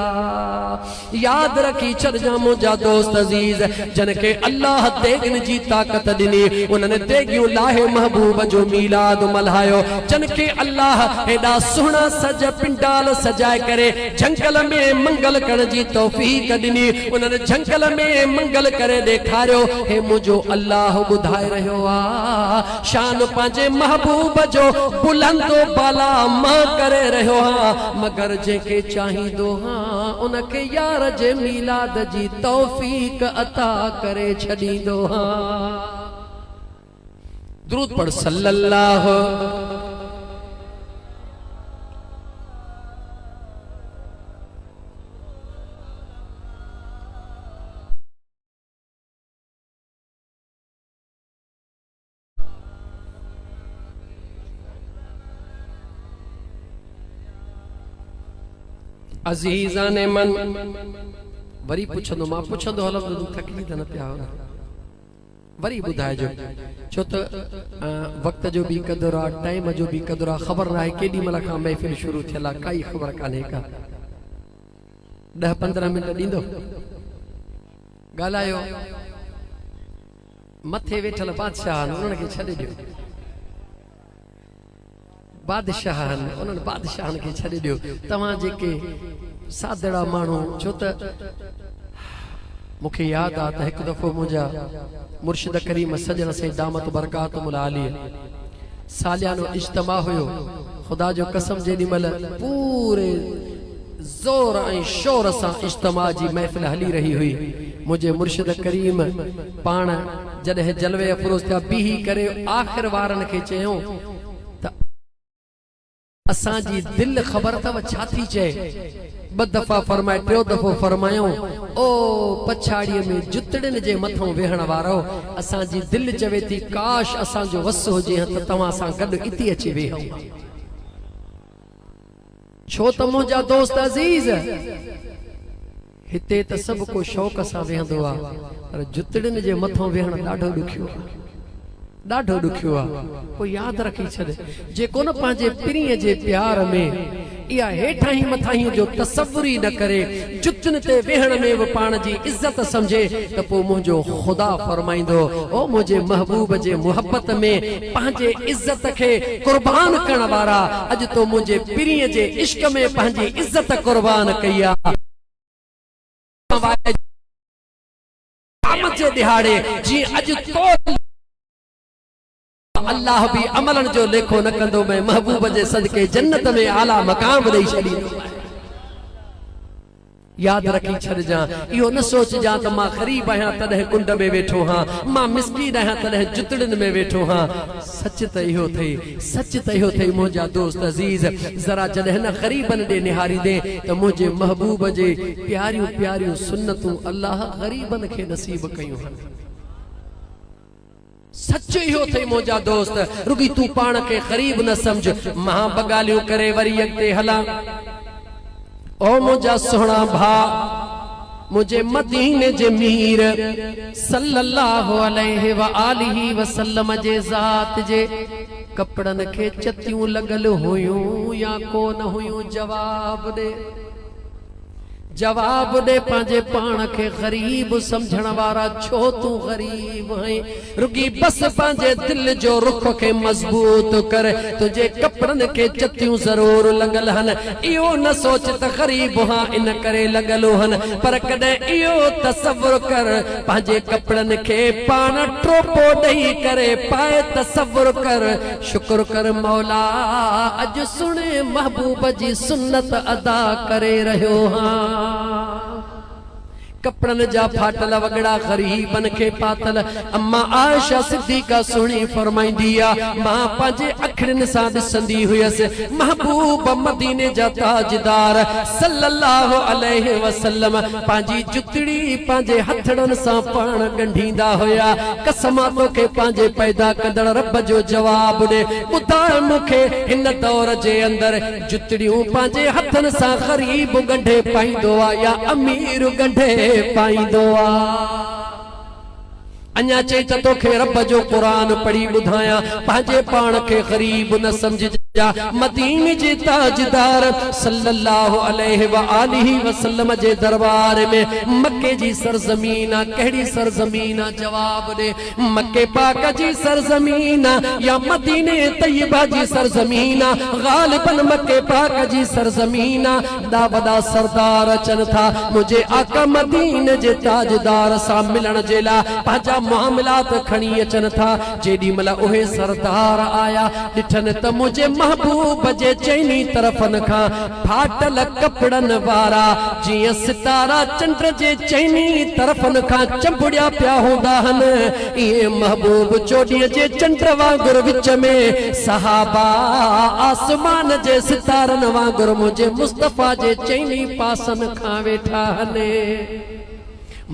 याद रखी छड़ जा मुझा दोस्त अजीज जन के अल्लाह देगन जी ताकत दिनी उन्हने देगियूं लाहे महबूब जो मीलाद मल्हायो जन के अल्लाह एडा सुना सज पिंडाल सजाए करे जंगल में मंगल करण जी तौफीक दिनी उन्हने जंगल में मंगल करे देखारियो हे मुझो अल्लाह बुधाए रहो आ शान पांजे महबूब जो बुलंदो बाला मां करे रहो हां मगर जेके चाहिदो हां उनके यार जे मीलाद जी तौफीक अता करे छडींदो हां दुरूद पढ़ सल्लल्लाहु अजीजान मन वरी पुछंदो मां पुछंदो हलंदो तू थकी त न पिया वरी ॿुधाइजो छो त वक्त जो भी कदर आ टाइम जो भी कदर आ खबर ना है केडी मल खां महफिल शुरू थियल आ काई खबर काने का 10-15 मिनट ॾींदो ॻाल्हायो मथे वेठल बादशाह उन्हनि खे छॾे ॾियो बादशाह उन्हनि बादशाहनि खे छॾे ॾियो तव्हां जेके सादड़ा माण्हू छो त मूंखे यादि आहे त हिकु दफ़ो मुंहिंजा मुर्शिद करीम सजण से दामत बरकातुल आली सालियानो इज्तिमा हुयो खुदा जो कसम जेॾी महिल पूरे ज़ोर ऐं शोर सां इज्तिमा जी महफ़िल हली रही हुई मुझे मुर्शिद करीम पाण जॾहिं जलवे अफरोज़ थिया बीही करे आख़िर वारनि खे चयूं असां जी दिल खबर तव छा थी चए ब दफ़ा फरमाए टियों दफ़ो फरमायो ओ पछाड़ीअ में जुतड़िन जे मथों वेहण वारो असां जी दिल चवे थी काश असां जो वस हुजे त तव्हां सां गॾु इते अची वेहूं छो त मुंहिंजा दोस्त अज़ीज़ हिते त सभु को शौक़ सां वेहंदो आहे पर जुतड़िन जे मथों वेहण ॾाढो ॾुखियो आहे ॾाढो ॾुखियो आहे पोइ यादि रखी छॾ जेको न पंहिंजे पिरीअ जे प्यार में इहा हेठां ई मथां ई जो तसव्वुर ई न करे जुतनि ते वेहण में बि पाण जी इज़त समझे त पोइ मुंहिंजो ख़ुदा फरमाईंदो ओ मुंहिंजे महबूब जे मुहबत में पंहिंजे इज़त खे क़ुर्बान करण वारा अॼु तो मुंहिंजे पिरीअ जे इश्क में पंहिंजी इज़त क़ुर्बान कई आहे जे दिहाड़े जीअं अॼु तो अल्लाह भी अमलन जो लेखो न कंदो मैं महबूब जे सदके जन्नत में आला मकाम ॾेई छॾींदो याद रखी छड़ जा इहो न सोच जा त मां गरीब आहियां तॾहिं कुंड में वेठो हां मां मिस्कीन आहियां तॾहिं जुतड़िन में वेठो हां सच त इहो थई मुंहिंजा दोस्त अजीज जरा जॾहिं न गरीबन ॾे निहारी दे त मुंहिंजे महबूब जे प्यारियूं प्यारियूं सुन्नतूं अल्लाह गरीबन खे नसीब कयूं हन सच इहो थई मुंहिंजा दोस्त रुगी तू पाण खे गरीब न समझ मां बगालियूं करे वरी अॻिते हलां ओ मुझा सोहना भा मुझे मदीने जे मीर सल्लल्लाहु अलैहि व आलिहि वसल्लम जे ज़ात जे कपड़न के चतियूं लगल हुयूं या को न हुयूं जवाब दे जवाब दे पांजे पान के गरीब समझण वारा छो तू गरीब है रुकी बस पांजे दिल जो रुख के मजबूत कर तुझे कपड़न के चतियों जरूर लगल हन इयो न सोच त गरीब हां इन करे लगलो हन पर कदे इयो तसव्वुर कर पांजे कपड़न के पान ट्रोपो दई करे पाए तसव्वुर कर शुक्र कर मौला अज सुने महबूब जी सुन्नत अदा करे रहो हां कपड़न जा फाटल वगड़ा गरीबन के पातल अम्मा आयशा सिद्दीका सुनी फरमाईंदिया मां पांजे अखड़न सां ॾिसंदी हुयसि महबूब मदीने जा ताजदार सल्लल्लाहु अलैहि वसल्लम पांजी जुतड़ी पांजे हथड़न सां पाण गंढींदा हुया कसम तोखे पांजे पैदा कंदड़ रब जो जवाब ॾे ॿुधाए मूंखे हिन दौर जे अंदर जुतड़ियूं पांजे हथन सां गरीब गंढे पाईंदो आ या अमीर गंढे पाईंदो आ अन्या चई त तोखे रब जो कुरान पढ़ी ॿुधाया पंहिंजे पाण खे गरीब न समझजा मदीने जे ताजदार सल्लल्लाहु अलैहि व आलिहि वसल्लम जे दरबार में मक्के जी सरजमीन कहिड़ी सरजमीन जवाब दे मक्के पाक जी सरजमीन या मदीने तैयबा जी सरजमीन गालिबन मक्के पाक जी सरजमीन दा वॾा सरदार अचनि था मुझे आका मदीने जे ताजदार सां मिलण जे लाइ पंहिंजा मामलात खणी अचन था जेडी मला ओहे सरदार आया दिठन त मुझे महबूब जे चैनी तरफन का फाटल कपड़न वारा जिया सितारा चंद्र जे चैनी तरफन का चंबुड़िया पिया होंदा हन ये महबूब चोडीअ जे चंद्र वांगुर विच में सहाबा आसमान जे सितारन वांगुर मुझे मुस्तफा जे चैनी पासन का वेठा हने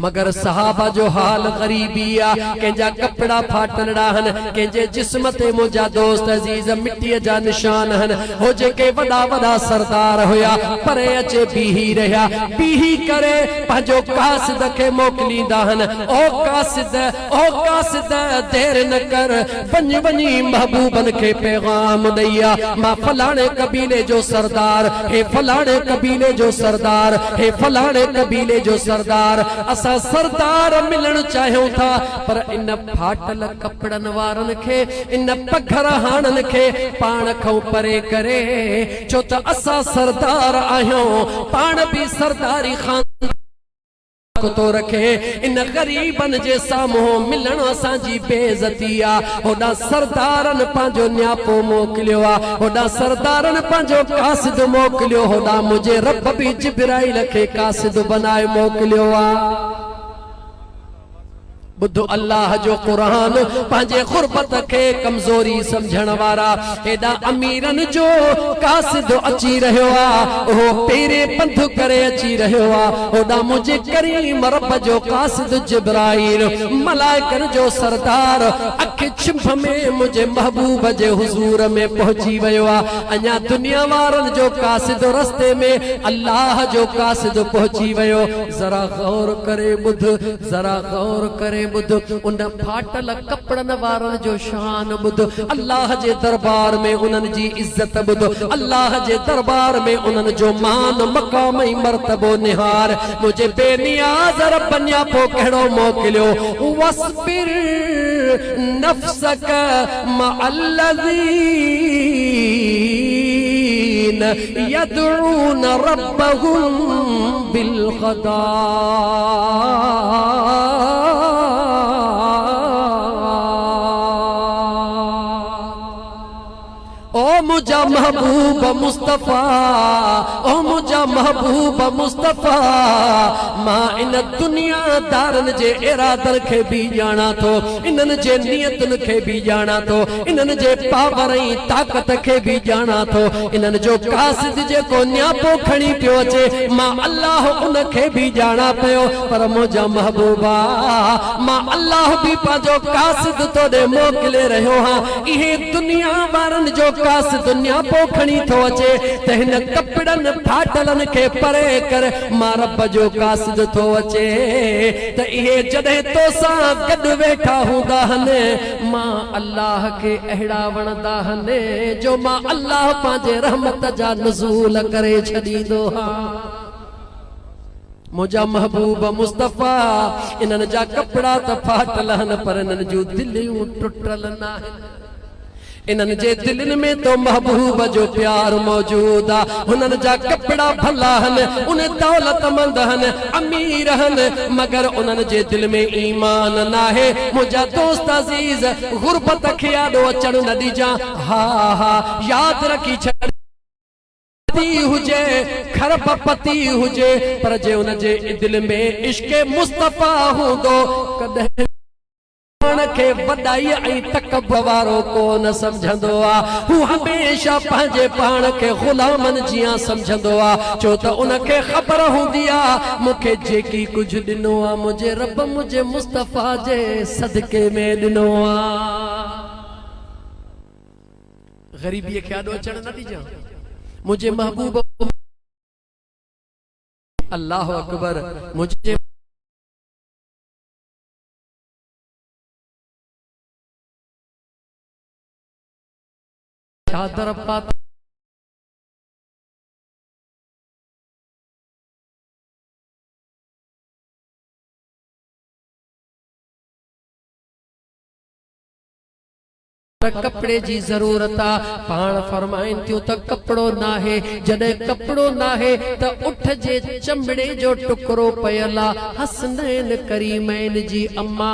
मगर सहाबा जो हाल गरीबी आ कंहिंजा कपड़ा फाटलड़ा हन कंहिंजे जिस्म ते मुंहिंजा दोस्त अजीज मिट्टीअ जा निशान हन हो जेके वॾा वॾा सरदार हुया परे अचे बीही रहिया बीही करे पंहिंजो कासिद खे मोकिलींदा हन ओ कासिद देर न कर वञ वञी महबूबन खे पैगाम ॾईया मां फलाणे कबीले जो सरदार हे फलाणे कबीले जो सरदार हे फलाणे कबीले जो सरदार असा सरदार मिलण चाहूं था पर इन फाटल कपड़न वारन के इन पघर हाणन के पाण खो परे करे छो त असा सरदार आहियो पाण भी सरदारी खान तो रखे इन गरीबन जे साम्हूं मिलण असांजी बेइज्जती आ होॾा सरदारन पंहिंजो न्यापो मोकिलियो आ होॾा सरदारन पंहिंजो कासिद मोकिलियो होॾा मुंहिंजे रब बि जिब्राइल खे कासिद बनाए मोकिलियो आ बुद्धो अल्लाह जो कुरान पांजे गुरबत के कमजोरी समझण वारा एडा अमीरन जो कासिद अची रहो आ ओ पेरे पंध करे अची रहो आ ओडा मुझे करीम रब जो कासिद जिब्राइल मलाइकन जो सरदार अख छिंभ में मुझे महबूब जे हुजूर में पहुंची वयो आ अन्या दुनिया वारन जो कासिद रस्ते में अल्लाह जो कासिद पहुंची वयो जरा गौर करे बुध जरा गौर करे बुध उन फाटल कपड़न वारन जो शान बुध अल्लाह जे दरबार में उनन जी इज्जत बुध अल्लाह जे दरबार में उनन जो मान मकाम मर्तबो निहार मुझे बेनियाज रब न्यापो कहिड़ो मोकिलियो वस्बिर नफ्सक मअल्लज़ीन यदऊन रब्बहुम बिलगदा मुझा महबूब मुस्तफा ओ मुझा महबूब मुस्तफा मां इन दुनियादारन जे इरादन के भी जाना तो इनन जे नियतन के भी जाना तो इनन जे पावर ई ताकत के भी जाना तो इनन जो कासिद जे को न्यापो खणी पियो अचे मां अल्लाह उन के भी जाना पियो पर मुझा महबूबा मां अल्लाह भी पाजो कासिद तो दे मोकले रहो हां इहे दुनिया वारन जो कासिद दुनिया पोखणी थो अचे त हिन कपड़न फाटलन के परे कर मां रब जो कासिद थो अचे त इहे जॾहिं तो सां गॾु वेठा हूंदा हने मां अल्लाह के अहिड़ा वणंदा हने जो मां अल्लाह पंहिंजे रहमत जा नुज़ूल करे छॾींदो हा मुझा महबूब मुस्तफा इन्हनि जा कपड़ा त फाटल हन पर इन्हनि जूं दिलियूं टुटल न आहिनि। इन्हनि जे दिलनि में तो महबूब जो प्यार मौजूद आ। हुननि जा कपड़ा भला हन, उन दौलतमंद हन, अमीर हन, मगर उन्हनि जे दिल में ईमान नाहे। मुझा दोस्त अजीज गुरबत खे आॾो अचण न ॾिजां। हा हा याद रखी छॾ हुजे खरबपति हुजे पर जे उन जे दिल में इश्क मुस्तफा हूंदो कॾहिं पाण खे वॾाई ऐं तकब्बुर वारो कोन समझंदो आ। हू हमेशा पंहिंजे पाण खे ग़ुलामनि जियां समझंदो आ, छो त उन खे ख़बर हूंदी आ मूंखे जेकी कुझु ॾिनो आ मुंहिंजे रब मुंहिंजे मुस्तफा जे सदके में ॾिनो आ। ग़रीबीअ खे आॾो अचण न ॾिजां। मुझे महबूब अल्लाह अकबर मुझे चादर पात कपड़े जी जरूरत आ। पाण फरमाइन थियूं त कपड़ो नाहे, जॾहिं कपड़ो नाहे त उठ जे चमड़े जो टुकड़ो पयल आ। हसनैन करीमैन जी अम्मा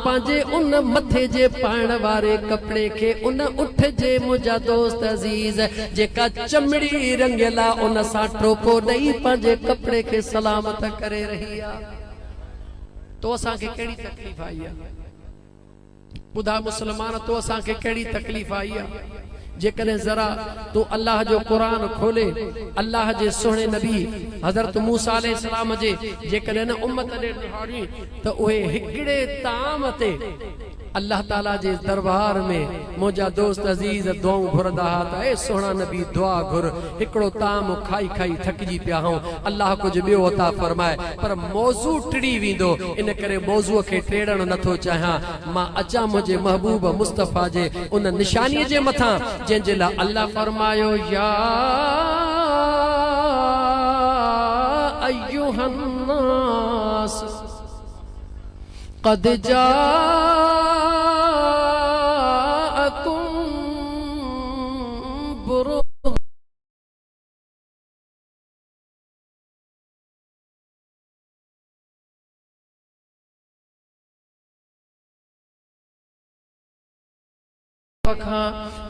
पंहिंजे उन मथे जे पाइण वारे कपड़े खे उन उठ जे मुंहिंजा दोस्त अजीज जेका चमड़ी रंगियल आ उन सां टोपो ॾेई पंहिंजे कपड़े खे सलामत करे रही आ। तो असांखे कहिड़ी तकलीफ़ आई आहे? ॿुधा मुसलमान, तो असांखे कहिड़ी तकलीफ़ आई आहे? जेकॾहिं ज़रा तू अल्लाह जो क़ुरान खोले, अल्लाह जे सुहिणे नबी हज़रत मूसा अलैहिस्सलाम जे जेकॾहिं न उम्मत ॾे निहारी त उहे हिकिड़े ताम ते अल्लाह ताला जे दरबार में मुंहिंजा दोस्त अजीज दुआऊं घुरंदा हा त ए सुहिणा नबी दुआ घुर। हिकिड़ो ताम खाई खाई थकिजी पिया हूं, अल्लाह कुझु ॿियो अता फरमाए पर मौज़ू टिड़ी वेंदो, इन करे मौज़ूअ खे टेड़ण नथो चाहियां। मां अचां मुंहिंजे महबूब मुस्तफा जे उन निशानीअ जे मथां जंहिंजे लाइ अल्लाह फरमायो या अय्युहन नास क़द जाअकुम बुरुह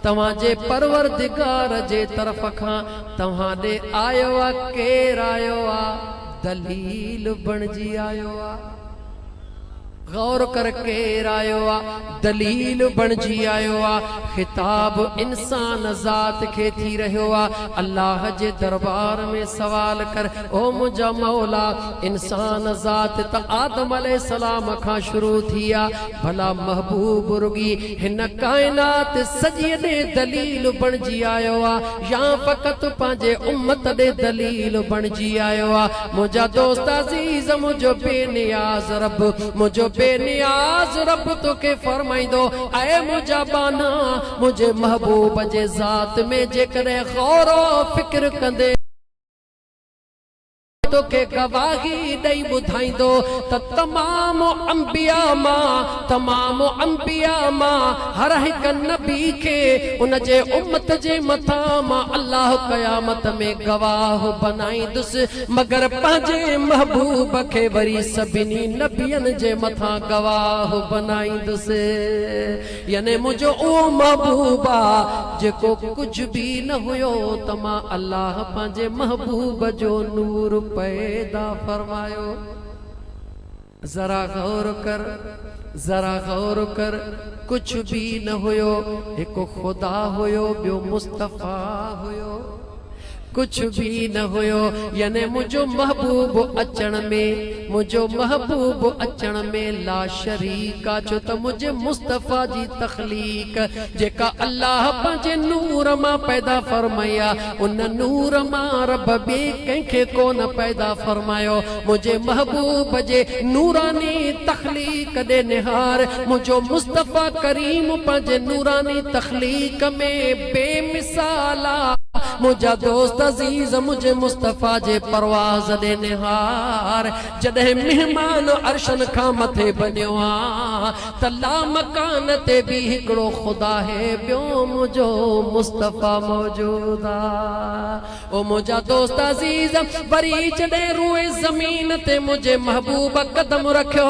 तव्हांजे परवरदिगार जे तरफ़ खां तव्हां ॾे आयो आ। केरु आयो आ? दलील बणिजी आयो आ। गौर कर केरु आयो आ? दलील बणिजी आयो आ। खिताब इंसान ज़ात खे थी रहियो आ। अल्लाह जे दरबार में सवाल कर ओ मुंहिंजा मौला, इंसान ज़ात त आदम अलैहिस्सलाम खां शुरू थी आ, भला महबूब रुगी हिन काइनात सॼी ॾे दलील बणिजी आयो आ या फ़क़त पंहिंजे उम्मत ॾे दलील बणिजी आयो आ? मुंहिंजा दोस्त अज़ीज़ मुंहिंजो बेनियाज़ रब, मुंहिंजो बेनियाज रब तोखे फरमाईंदो ऐ मुंहिंजा बाना मुंहिंजे महबूब जे ज़ात में जेकॾहिं गौर फिक्र कंदे तोखे गवाही ॾेई ॿुधाईंदो त तमाम अंबिया मां हर हिक नबी खे उन जे उम्मत जे मथां मां अल्लाह क़यामत में गवाह बनाईंदुसि, मगर पंहिंजे महबूब खे वरी सभिनी नबियनि जे मथां गवाह बनाईंदुसि। याने मुंहिंजो उहो महबूब आहे जेको कुझु बि न हुयो त मां अल्लाह पंहिंजे महबूब जो नूर पैदा फरमायो। जरा गौर कर, जरा गौर कर, कुछ भी न हुयो, एक खुदा हुयो, ॿियो मुस्तफा हुयो। कुछ भी न हुयो याने मुझो महबूब अचण में, मुझो महबूब अचण में ला शरीका, छो त मुझे मुस्तफा जी तखलीक जेका अल्लाह पंहिंजे नूर मां पैदा फरमाया, उन नूर मां रब ॿिए कंहिंखे कोन पैदा फरमायो। मुझे महबूब जे नूरानी तखलीक ॾे निहार, मुझो मुस्तफा करीम पंहिंजे नूरानी तखलीक में बेमिसाल मुझा दोस्त अजीज मुझे मुस्तफा जे परवाज़ दे निहार जॾहिं मेहमान अर्शन खां मथे बनियो आ तला मकान ते भी हिकड़ो खुदा है ॿियो मुझो मुस्तफा मौजूद आ। ओ मुझा दोस्त अजीज वरी जॾहिं रूए ज़मीन ते मुझे महबूब कदम रखियो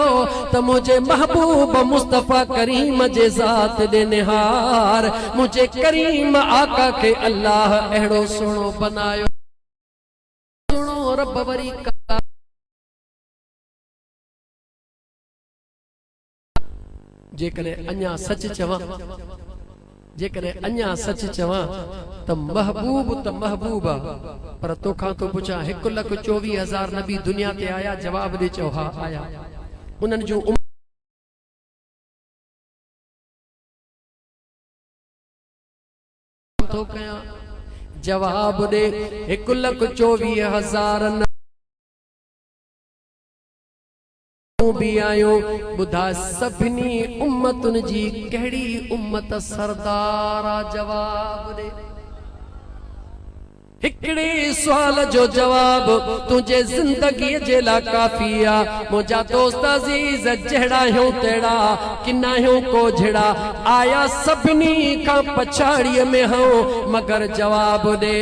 त मुझे महबूब मुस्तफा करीम जे ज़ात दे निहार मुझे करीम आका के अल्लाह अहिड़ो सुहिणो बनायो सुहिणो रब वरी जेकॾहिं अञा सच चवां जेकॾहिं अञा सच चवां त महबूब पर तोखां तो पुछां 1,24,000 नबी दुनिया ते आया जवाब दे चओ हा आया उन्हनि जूं तो कयां जवाब दे 1,24,000 भी आयो बुधा सभिनी उम्मतुन जी कहिड़ी उम्मत सरदारा जवाब दे हिकड़े सवाल जो जवाब तुझे जिंदगी जे ला काफी आ मुझा दोस्त अजीज जहड़ा हो तेड़ा किन्ना हो को झड़ा आया सभिनी का पछाड़ीअ में हो मगर जवाब दे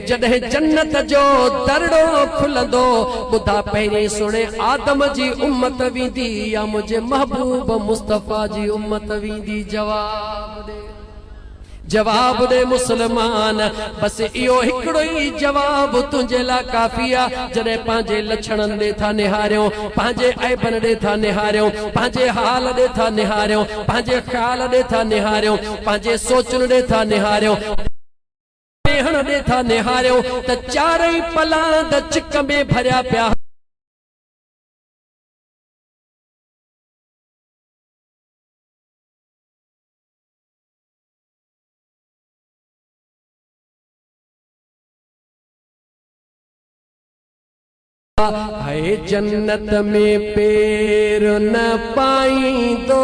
जॾहिं जन्नत जो दरड़ो खुलंदो बुधा पहिरीं सुणे आदम जी उम्मत वेंदी या मुझे महबूब मुस्तफा जी उम्मत वेंदी जवाब दे मुसलमान बस इहो हिकड़ो ही जवाब तुझे ला काफी आ जॾहिं पंहिंजे लछणनि ॾे था निहारियो पंहिंजे ऐबनि ॾे था निहारियो पंहिंजे हाल ॾे था निहारियो पंहिंजे ख़्याल ॾे था निहारियो पंहिंजे सोचनि ॾे था निहारियो बेहण ॾे था निहारियो त चारई पलांद चिक में भरिया पिया है जन्नत में पैर न पाईंदो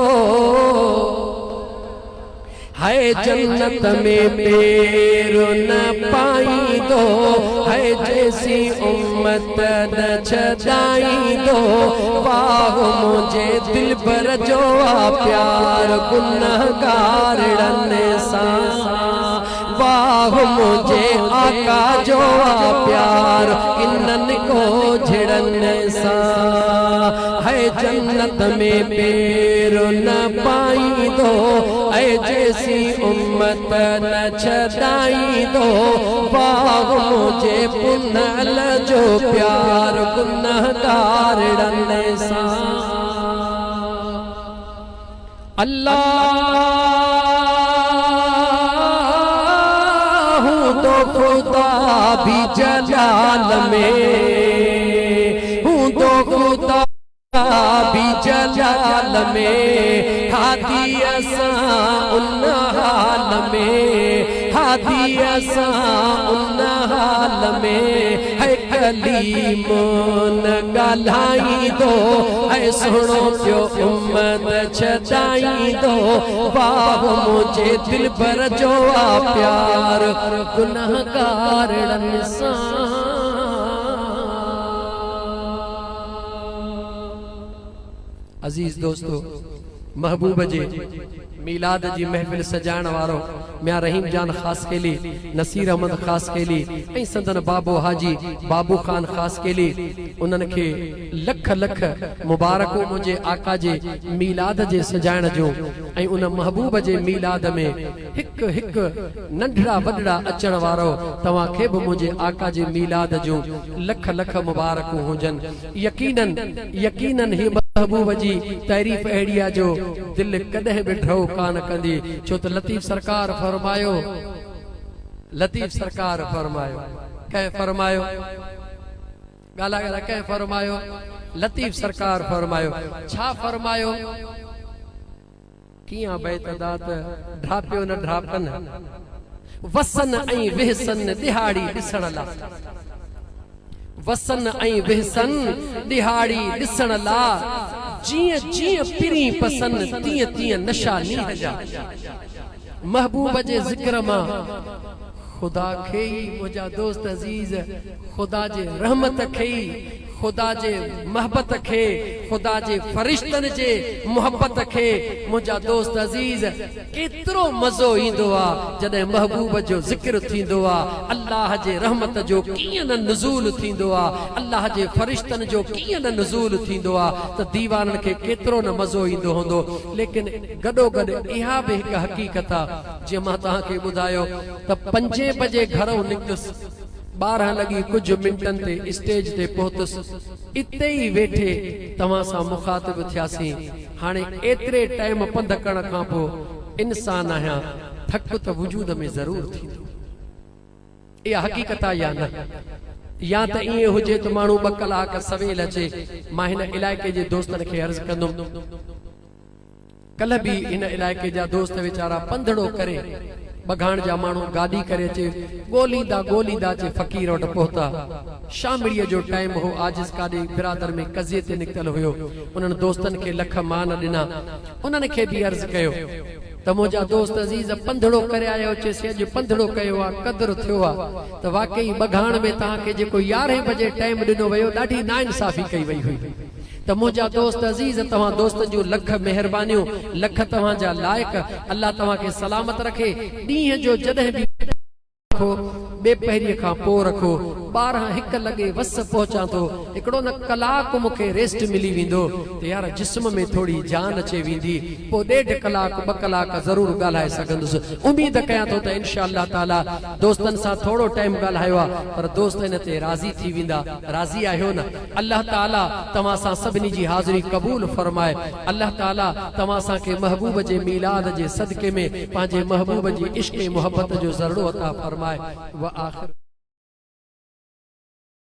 है जन्नत में पैर न पाईंदो है जैसी उम्मत न छॾाईंदो वाह मुझे दिल भर जो आ प्यार गुनहगारनि सां वाह मुझे आका जो आ प्यार किन्नन को झिड़न सा है जन्नत में पैर न पाईंदो ऐ जैसी उम्मत न छॾाईंदो वाह मुझे पुनल जो प्यार गुनहगारनि सां अल्लाह खुदा भी जलाल में हूँ तो खुदा भी जलाल में हादी असां उन हाल में हादी असां उन हाल में है कलीम न ॻाल्हाईंदो है सुहिणो पियो उम्मत छॾाईंदो वाह मुझे दिल भर जो आ प्यार गुनहगारनि सां अजीज दोस्तों महबूब जे मीलाद जी महफिल सजाइण वारो मियां रहीम जान खास केली नसीर अहमद खास केली ऐं संदन बाबो हाजी बाबू खान खास केली उन्हनि खे लख लख मुबारकूं मुझे आका जे मीलाद जे सजाइण जो ऐं उन महबूब जे मीलाद में हिक हिक नंढड़ा वॾड़ा अचण वारो तव्हां खे बि मुझे आका जे मीलाद जो लख लख मुबारकूं हुजनि यकीनन यकीनन ही महबूब जी तारीफ़ अहिड़ी आहे जो दिल कॾहिं बि ढो कान कंदी छो त लतीफ़ सरकार फरमायो कंहिं फरमायो गाला गाला कंहिं फरमायो लतीफ़ सरकार फरमायो छा फरमायो कियां बेतदात ढापियो न ढापन वसन ऐं विहसन दिहाड़ी ॾिसण ला वसन ऐं विहसन दिहाड़ी ॾिसण ला जीअं जीअं पिरी पसंद तीअं तीअं नशा नीह जा महबूब जे ज़िक्र मां खुदा खे मुझा दोस्त अजीज खुदा जे रहमत खे खुदा जे मोहब्बत खे खुदा जे फरिश्तन जे मोहब्बत खे मुझा दोस्त अजीज केतरो मजो इंदो आ जदे महबूब जो जिक्र थींदो आ अल्लाह जे रहमत जो कीअं न नुज़ूल थींदो आ अल्लाह जे फरिश्तन जो कीअं न नुज़ूल थींदो आ त दीवानन खे केतरो न मजो इंदो हूंदो। लेकिन गडो गड इहा बि हिकु हकीकत आ जे मां तहां खे ॿुधायो त 5 बजे घरों निकतुस 12 लगी कुछ मिनटन ते स्टेज ते पहुतुस इते ही वेठे तवां सां मुखातिब थियासी। हाणे एतरे टाइम पंध करण खां पो इंसान आहियां थक त वजूद में जरूर थींदो। इहा हकीकत आहे या न? या त ईअं हुजे त माण्हू 2 कलाक सवेल अचे। मां हिन इलाइक़े जे दोस्तन खे अर्ज़ कंदुमि कल भी इन इलाइक़े जा दोस्त वीचारा पंधड़ो करे बघाण जा माण्हू गाड़ी करे अचे गोलीदा चे फकीर वटि पहुता। शामड़ीअ जो टाइम हो आजिज़ काॾे बिरादर में कज़िए ते निकतल हुयो। उन्हनि दोस्तनि खे लख मान ॾिना। उन्हनि खे बि अर्ज़ कयो त मुंहिंजा दोस्त अज़ीज़ पंधड़ो करे आयो चेसि अॼु पंधड़ो कयो आहे क़दुरु थियो आहे त वाकई बघाण में तव्हांखे जेको 11 बजे टाइम ॾिनो वियो ॾाढी नाइंसाफ़ी कई वई हुई। त मुझा दोस्त अजीज तवां दोस्त जो लख मेहरबानियों लख तवां जा लायक अल्लाह तवां के सलामत रखे। ॾींहं जो जॾहिं भी रखो बे पहरी खां पो रखो 12-1 लगे वस पहुंचा तो एकड़ो न कलाक मुखे रेस्ट मिली विंदो त यार जिस्म में थोड़ी जान अचे विंदी पो 1.5 कलाक 2 कलाक जरूर गालाए सकंदुस। उम्मीद कयां तो त इंशाअल्लाह ताला दोस्तन सा थोड़ो टाइम गालायो आ पर दोस्त इन ते राजी थी विंदा। राजी आयो न? अल्लाह ताला तवां सा सबनी जी हाजिरी कबूल फरमाए। अल्लाह ताला तवां सा के महबूब जे मिलाद जे सदके में पांजे महबूब जी इश्क मोहब्बत जो ज़रूर अता फरमाए। व आखिर